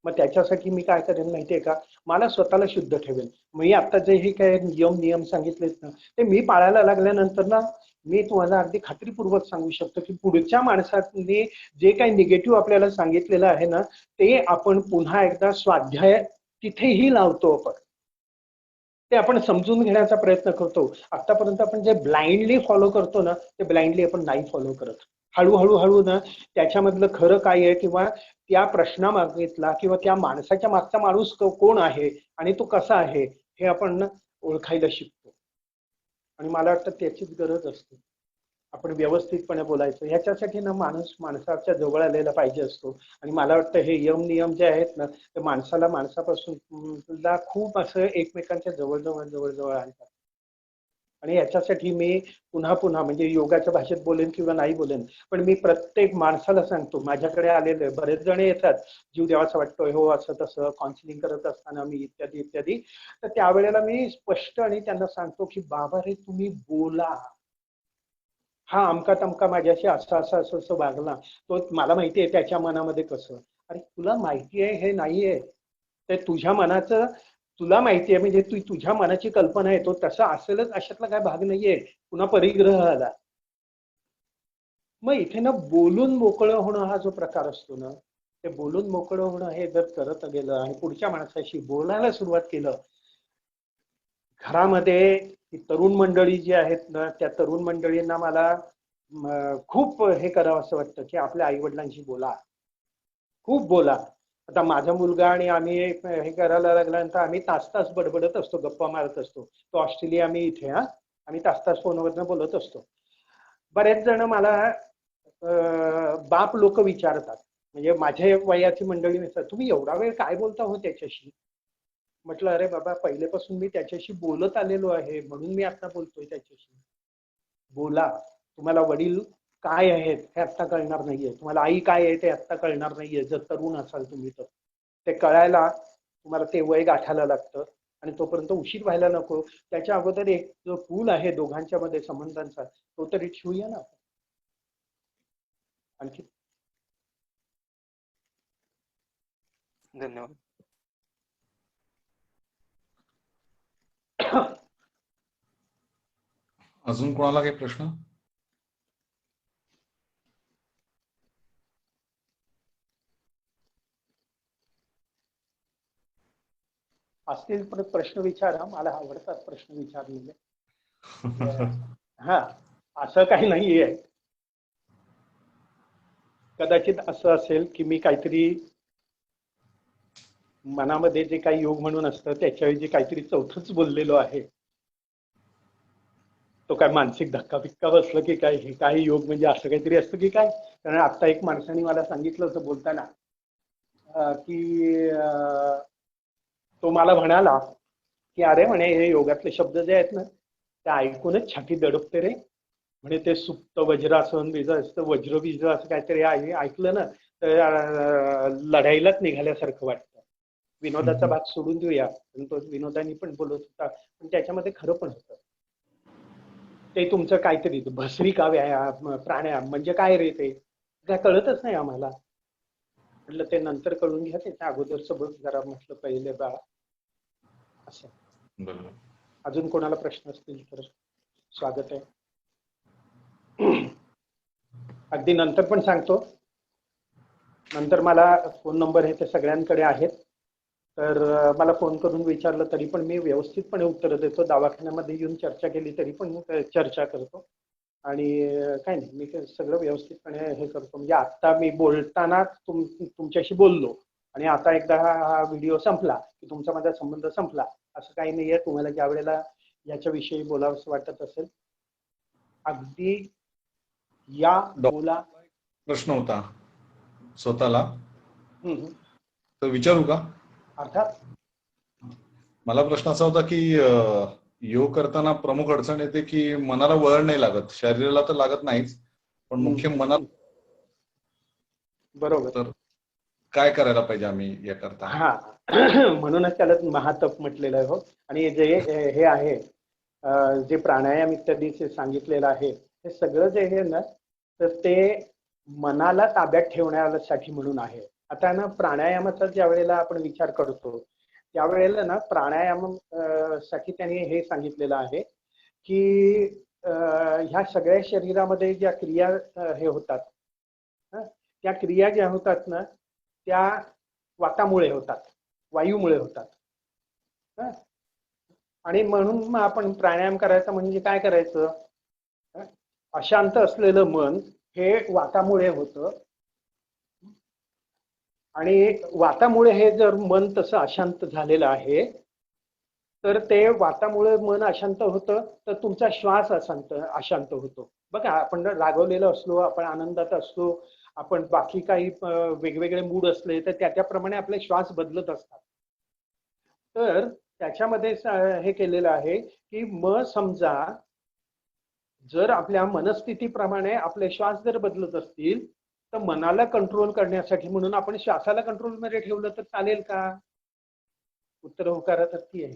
मग त्याच्यासाठी मी काय करेन माहितीये का, मला स्वतःला शुद्ध ठेवेल. मी आता जे हे काय नियम सांगितलेत ना, ते मी पाळायला लागल्यानंतर ना, मी तुम्हाला अगदी खात्रीपूर्वक सांगू शकतो की पुढच्या माणसाने जे काही निगेटिव्ह आपल्याला सांगितलेलं आहे ना, ते आपण पुन्हा एकदा स्वाध्याय तिथेही लावतो आपण, ते आपण समजून घेण्याचा प्रयत्न करतो. आतापर्यंत आपण जे ब्लाइंडली फॉलो करतो ना, ते ब्लाइंडली आपण नाही फॉलो करत. हळूहळू ना त्याच्यामधलं खरं काय आहे किंवा त्या प्रश्नामागितला किंवा त्या माणसाच्या मागचा माणूस कोण आहे आणि तो कसा आहे हे आपण ओळखायला शिकतो. आणि मला वाटतं त्याचीच गरज असते. आपण व्यवस्थितपणे बोलायचं. ह्याच्यासाठी ना माणूस माणसाच्या जवळ आलेला पाहिजे असतो. आणि मला वाटतं हे यम नियम जे आहेत ना ते माणसाला माणसापासून खूप असं एकमेकांच्या जवळ आणतात. आणि याच्यासाठी मी पुन्हा पुन्हा म्हणजे योगाच्या भाषेत बोलेन किंवा नाही बोलेन, पण मी प्रत्येक माणसाला सांगतो. माझ्याकडे आलेले बरेच जण येतात, जीव द्यावासा वाटतोय, हो असं तसं काउन्सिलिंग करत असताना मी इत्यादी इत्यादी. तर त्यावेळेला मी स्पष्ट आणि त्यांना सांगतो की बाबा रे तुम्ही बोला. हा अमका तमका माझ्याशी असं वागला, तो मला माहिती आहे त्याच्या मनामध्ये कसं. अरे तुला माहिती आहे हे नाहीये, ते तुझ्या मनाचं तुला माहिती आहे, म्हणजे तुझ्या मनाची कल्पना आहे, तो तसा असेलच अशातला काय भाग नाहीये. पुन्हा परिग्रह आला. मग इथे ना बोलून मोकळं होणं हा जो प्रकार असतो ना, ते बोलून मोकळं होणं हे जर करत गेलं आणि पुढच्या माणसाशी बोलायला सुरुवात केलं. घरामध्ये तरुण मंडळी जी आहेत ना त्या तरुण मंडळींना मला खूप हे करावं असं वाटतं की आपल्या आई वडिलांशी बोला, खूप बोला. आता माझा मुलगा आणि आम्ही हे करायला लागल्यानंतर आम्ही तास तास बडबडत असतो, गप्पा मारत असतो. तो ऑस्ट्रेलिया, मी इथे. आम्ही तास तास फोनवरनं बोलत असतो. बरेच जण मला बाप लोक विचारतात, म्हणजे माझ्या वयाची मंडळी विचारतात, तुम्ही एवढा वेळ काय बोलता हो त्याच्याशी. म्हटलं अरे बाबा पहिल्यापासून मी त्याच्याशी बोलत आलेलो आहे म्हणून मी आता बोलतोय त्याच्याशी. बोला. तुम्हाला वडील काय आहेत हे आत्ता कळणार नाहीये, तुम्हाला आई काय आहे ते आत्ता कळणार नाहीये जर तरुण असाल तुम्ही तर. ते कळायला तुम्हाला ते वय गाठायला लागतं आणि तोपर्यंत उशीर व्हायला नको. त्याच्या अगोदर एक जो पूल आहे दोघांच्या मध्ये संबंधांचा तो तरी ठेवूया ना. आणखी धन्यवाद. अजून कोणाला काही प्रश्न? असतील तर प्रश्न विचारा, मला आवडतात प्रश्न विचारलेले. हा असं काही नाहीये. कदाचित असं असेल की मी काहीतरी मनामध्ये जे काही योग म्हणून असतं त्याच्याऐवजी काहीतरी चौथंच बोललेलो आहे. तो काय मानसिक धक्का बिक्का बसलं की काय, हे काही योग म्हणजे असं काहीतरी असतं की काय. कारण आता एक माणसाने मला सांगितलं होतं बोलताना की तो मला म्हणाला की अरे म्हणे हे योगातले शब्द जे आहेत ना ते ऐकूनच छाती दडपते रे म्हणे. ते सुप्त वज्रासन बीज असतं, वज्र बीज असं काहीतरी ऐकलं ना तर लढाईलाच निघाल्यासारखं वाटतं. विनोदाचा भाग सोडून देऊया, पण तो विनोदानी पण बोलत होता, पण त्याच्यामध्ये खरं पण होतं. ते तुमचं काहीतरी भस्त्रिका व्यायाम प्राणायाम म्हणजे काय रे ते काय कळतच नाही आम्हाला. म्हटलं ते नंतर कळून घ्या, त्याच्या अगोदरचं बघ जरा. म्हटलं पहिले बाळा असं. अजून कोणाला प्रश्न असतील तर स्वागत आहे. अगदी नंतर पण सांगतो, नंतर मला फोन नंबर हे ते सगळ्यांकडे आहेत, तर मला फोन करून विचारलं तरी पण मी व्यवस्थितपणे उत्तर देतो. दवाखान्यामध्ये येऊन चर्चा केली तरी पण चर्चा करतो. आणि काय नाही, मी सगळं व्यवस्थितपणे हे करतो. म्हणजे आता मी बोलताना तुमच्याशी बोललो आणि आता एकदा हा व्हिडिओ संपला की तुमचा माझा संबंध संपला असं काही नाहीये. तुम्हाला ज्या वेळेला याच्याविषयी बोलावंसं वाटत असेल अगदी या बोला. प्रश्न होता स्वतःला, तर विचारू का? अर्थात. मला प्रश्न असा होता की योग करताना प्रमुख अडचण येते की मनाला वळण नाही लागत. शरीराला तर लागत नाहीच, पण मुख्य मनाला. बरोबर. तर काय करायला पाहिजे आम्ही याकरता? हा म्हणूनच त्याला महातप म्हटलेलं आहे. हो. आणि जे हे आहे जे प्राणायाम इत्यादी सांगितलेलं आहे हे सगळं जे आहे ना तर ते मनाला ताब्यात ठेवण्यासाठी म्हणून आहे. आता ना प्राणायामाचा ज्या वेळेला आपण विचार करतो त्यावेळेला ना प्राणायाम साठी त्यांनी हे सांगितलेलं आहे की ह्या सगळ्या शरीरामध्ये ज्या क्रिया हे होतात त्या क्रिया ज्या होतात ना त्या वातामुळे होतात, वायूमुळे होतात. आणि म्हणून मग आपण प्राणायाम करायचा म्हणजे काय करायचं, अशांत असलेलं मन हे वातामुळे होतं. आणि वातामुळे हे जर मन तसं अशांत झालेलं आहे, तर ते वातामुळे मन अशांत होतं, तर तुमचा श्वास अशांत होतो. बघा, आपण रागवलेलो असलो, आपण आनंदात असलो, आपण बाकी काही वेगवेगळे मूड असले, तर त्याप्रमाणे आपले श्वास बदलत असतात. तर त्याच्यामध्ये हे केलेलं आहे की मग समजा जर आपल्या मनस्थितीप्रमाणे आपले श्वास जर बदलत असतील, तर मनाला कंट्रोल करण्यासाठी म्हणून आपण श्वासाला कंट्रोलमध्ये ठेवलं तर चालेल का? उत्तर होकारार्थी आहे.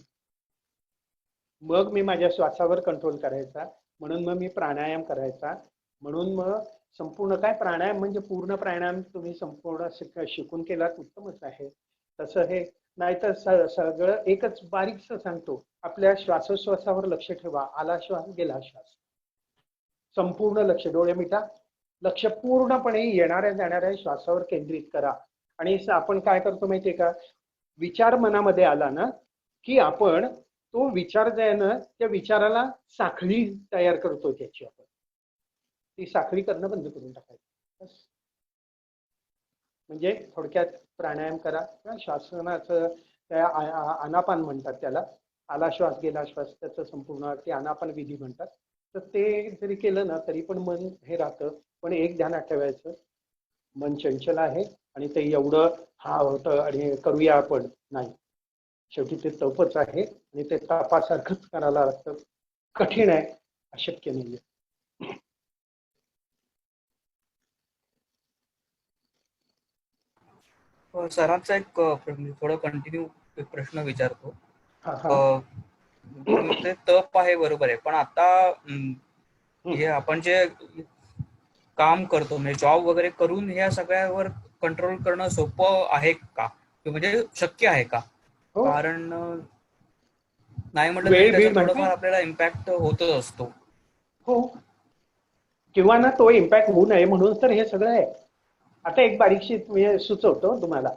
मग मी माझ्या श्वासावर कंट्रोल करायचा, म्हणून मग मी प्राणायाम करायचा, म्हणून मग संपूर्ण काय प्राणायाम म्हणजे पूर्ण प्राणायाम तुम्ही संपूर्ण शिकून केलात उत्तमच आहे. तसं हे नाहीतर सगळं एकच बारीकसं सांगतो, आपल्या श्वासोश्वासावर लक्ष ठेवा. आला श्वास गेला श्वास, संपूर्ण लक्ष, डोळे मिटा, लक्ष पूर्णपणे येणाऱ्या जाणाऱ्या श्वासावर केंद्रित करा. आणि आपण काय करतो माहितीये का, विचार मनामध्ये आला ना की आपण तो विचार जे आहे ना, त्या विचाराला साखळी तयार करतो त्याची. आपण ती साखळी करणं बंद करून टाकायचं. म्हणजे थोडक्यात प्राणायाम करा किंवा श्वासनाचं आनापान म्हणतात त्याला, आला श्वास गेला श्वास, त्याचं संपूर्ण ते आनापान विधी म्हणतात. तर ते जरी केलं ना तरी पण मन हे राहतं. पण एक ध्यानात ठेवायचं, मन चंचल आहे आणि ते एवढं हा होतं आणि करूया आपण नाही. शेवटी ते तपच आहे आणि ते तपासारखंच करायला लागतं. कठीण आहे, अशक्य नाहीये. सरांचा एक थोडं कंटिन्यू एक प्रश्न विचारतो. ते तप आहे बरोबर आहे, पण आता हे आपण जे काम करतो म्हणजे जॉब वगैरे करून ह्या सगळ्यावर कंट्रोल करणं सोपं आहे का, म्हणजे शक्य आहे का? कारण नाही म्हटलं तरी त्याचा थोडाफार आपल्याला इम्पॅक्ट होतच असतो. हो, किंवा ना तो इम्पॅक्ट होऊ नये म्हणून तर हे सगळं आहे. आता एक बारीकशी मी सुचवतो तुम्हाला.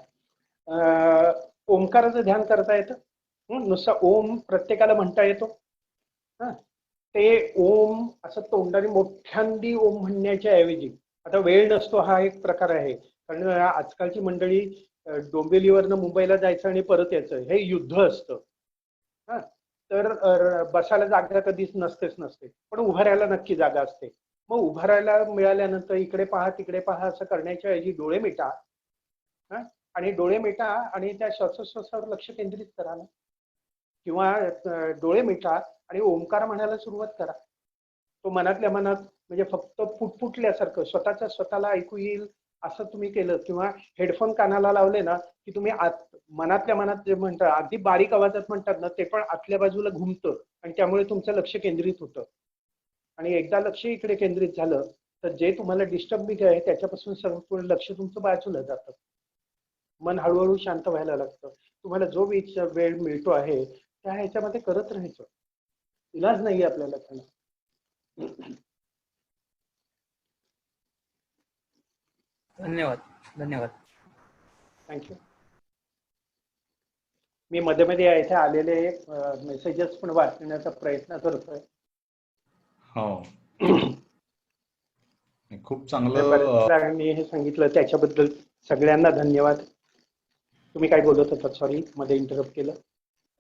ओंकाराचं ध्यान करता येतं. नुसतं ओम प्रत्येकाला म्हणता येतो. ते ओम असं तोंडाने मोठ्यांदी ओम म्हणण्याच्या ऐवजी, आता वेळ नसतो हा एक प्रकार आहे, कारण आजकालची मंडळी डोंबिवलीवरनं मुंबईला जायचं आणि परत यायचं हे युद्ध असतं. तर बसायला जागा कधीच नसते, पण उभारायला नक्की जागा असते. मग उभारायला मिळाल्यानंतर इकडे पहा तिकडे पहा असं करण्याच्या ऐवजी डोळे मिटा, आणि डोळे मिटा आणि त्या श्वासोश्वासावर लक्ष केंद्रित करा ना, किंवा डोळे मिटा आणि ओंकार म्हणायला सुरुवात करा. तो मनातल्या मनात म्हणजे फक्त फुटफुटल्यासारखं स्वतःच्या स्वतःला ऐकू येईल असं तुम्ही केलं, किंवा हेडफोन कानाला लावले ना की तुम्ही मनातल्या मनात जे म्हणतात अगदी बारीक आवाजात म्हणतात ना, ते पण आतल्या बाजूला घुमतं आणि त्यामुळे तुमचं लक्ष केंद्रित होतं. आणि एकदा लक्ष इकडे केंद्रित झालं तर जे तुम्हाला डिस्टर्बिंग आहे त्याच्यापासून संपूर्ण लक्ष तुमचं बाजूला जातं. मन हळूहळू शांत व्हायला लागतं. तुम्हाला जो वेळ मिळतो आहे त्या ह्याच्यामध्ये करत राहायचं, इलाज नाही आपल्याला त्यांना. धन्यवाद. धन्यवाद. थँक्यू. मी मध्ये मध्ये इथे आलेले मेसेजेस पण वाचण्याचा प्रयत्न करतोय. हो, खूप चांगलं. मी हे सांगितलं त्याच्याबद्दल सगळ्यांना धन्यवाद. तुम्ही काय बोलत होता? सॉरी, मध्ये इंटरप्ट केलं.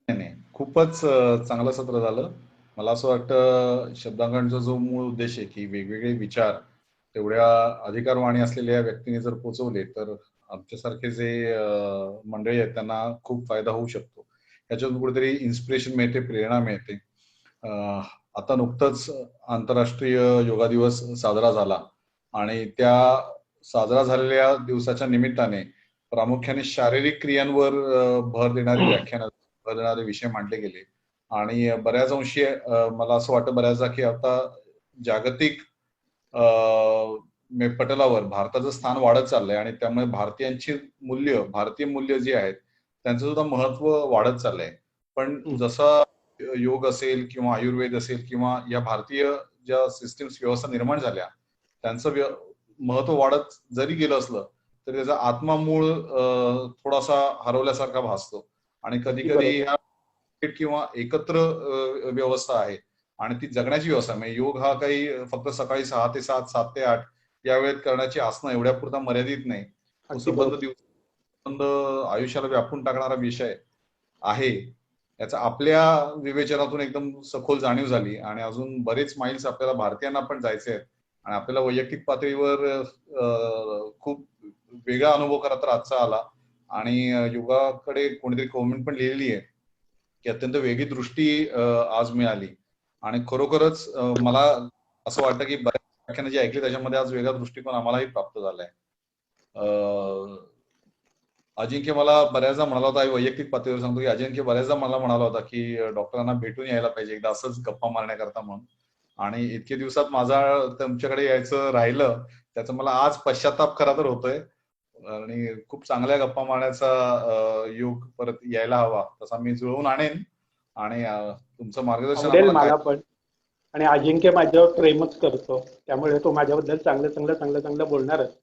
नाही, खूपच चांगलं सत्र झालं. मला असं वाटतं शब्दांकनचा जो मूळ उद्देश आहे की वेगवेगळे विचार तेवढ्या अधिकारवाणी असलेल्या व्यक्तीने जर पोचवले तर आमच्यासारखे जे मंडळी आहेत त्यांना खूप फायदा होऊ शकतो. याच्यातून कुठेतरी इन्स्पिरेशन मिळते, प्रेरणा मिळते. आता नुकतंच आंतरराष्ट्रीय योगा दिवस साजरा झाला आणि त्या साजरा झालेल्या दिवसाच्या निमित्ताने प्रामुख्याने शारीरिक क्रियांवर भर देणारी व्याख्यानं, भर देणारे विषय मांडले गेले. आणि बऱ्याच अंशी मला असं वाटतं बऱ्याचदा की आता जागतिक पटलावर भारताचं स्थान वाढत चाललंय आणि त्यामुळे भारतीय मूल्य जी आहेत त्यांचं सुद्धा महत्व वाढत चाललंय. पण जसा योग असेल किंवा आयुर्वेद असेल किंवा या भारतीय ज्या सिस्टीम्स व्यवस्था निर्माण झाल्या त्यांचं महत्व वाढत जरी गेलं असलं तरी त्याचा आत्मा मूळ थोडासा हरवल्यासारखा भासतो. आणि कधी कधी ह्या किंवा एकत्र व्यवस्था आहे आणि ती जगण्याची व्यवस्था. म्हणजे योग हा काही फक्त सकाळी 6 ते 7, 7 ते 8 या वेळेत करण्याची आसनं एवढ्या पुरता मर्यादित नाही. तो संबंध संबंध आयुष्याला व्यापून टाकणारा विषय आहे याचा आपल्या विवेचनातून एकदम सखोल जाणीव झाली. आणि अजून बरेच माइल्स आपल्याला भारतीयांना पण जायचे आहेत आणि आपल्याला वैयक्तिक पातळीवर खूप वेगळा अनुभव खरा तर आजचा आला. आणि योगाकडे कोणीतरी कॉमेंट पण लिहिलेली आहे की अत्यंत वेगळी दृष्टी आज मिळाली. आणि खरोखरच मला असं वाटतं की बऱ्याच व्याख्यानं जी ऐकली त्याच्यामध्ये आज वेगळा दृष्टिकोन आम्हालाही प्राप्त झालाय. अजिंक्य मला बऱ्याचदा म्हणाला होता, वैयक्तिक पातळीवर सांगतो की अजिंक्य बऱ्याचदा मला म्हणाला होता की डॉक्टरांना भेटून यायला पाहिजे एकदा असंच गप्पा मारण्याकरता म्हणून. आणि इतके दिवसात माझा तुमच्याकडे यायचं राहिलं त्याचा मला आज पश्चाताप खरा तर होतोय. आणि खूप चांगल्या गप्पा मारण्याचा योग परत यायला हवा तसा मी जुळवून आणेन. आणि तुमचं मार्गदर्शन आवडेल आम्हाला मला पण. आणि अजिंक्य माझ्यावर प्रेमच करतो त्यामुळे तो माझ्याबद्दल चांगलं बोलणारच.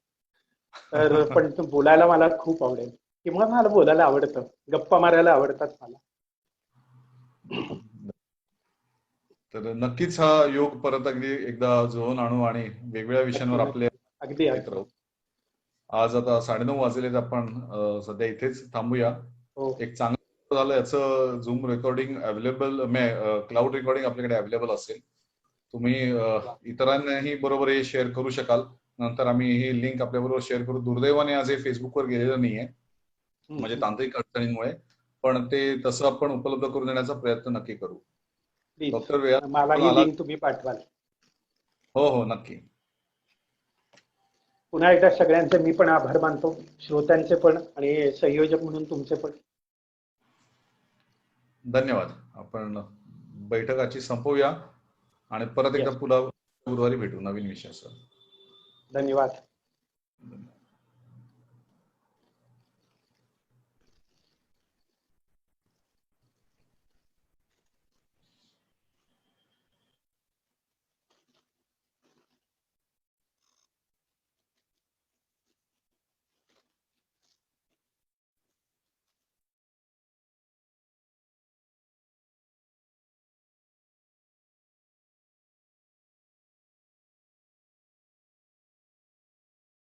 तर पण बोलायला मला खूप आवडेल किंवा मला बोलायला आवडतं, गप्पा मारायला आवडतात मला. तर नक्कीच हा योग परत अगदी एकदा जुळवून आणू आणि वेगवेगळ्या विषयांवर आपले अगदी येत राहू. आज आता 9:30 वाजलेत. आपण सध्या इथेच थांबूया. एक चांगलं झालं याचं zoom recording available cloud recording आपल्याकडे अवेलेबल असेल. तुम्ही इतरांनाही बरोबर हे शेअर करू शकाल. नंतर आम्ही ही लिंक आपल्याबरोबर शेअर करू. दुर्दैवाने आज हे फेसबुकवर गेलेलं नाहीये म्हणजे तांत्रिक अडचणींमुळे, पण ते तसं आपण उपलब्ध करून देण्याचा प्रयत्न नक्की करू. डॉक्टर मला ही लिंक तुम्ही पाठवाल. हो हो नक्की. पुन्हा एकदा सगळ्यांचे मी पण आभार मानतो, श्रोत्यांचे पण आणि संयोजक म्हणून तुमचे पण. धन्यवाद. आपण बैठकाची संपवूया आणि परत एकदा पुन्हा गुरुवारी भेटू नवीन विषयासह. धन्यवाद.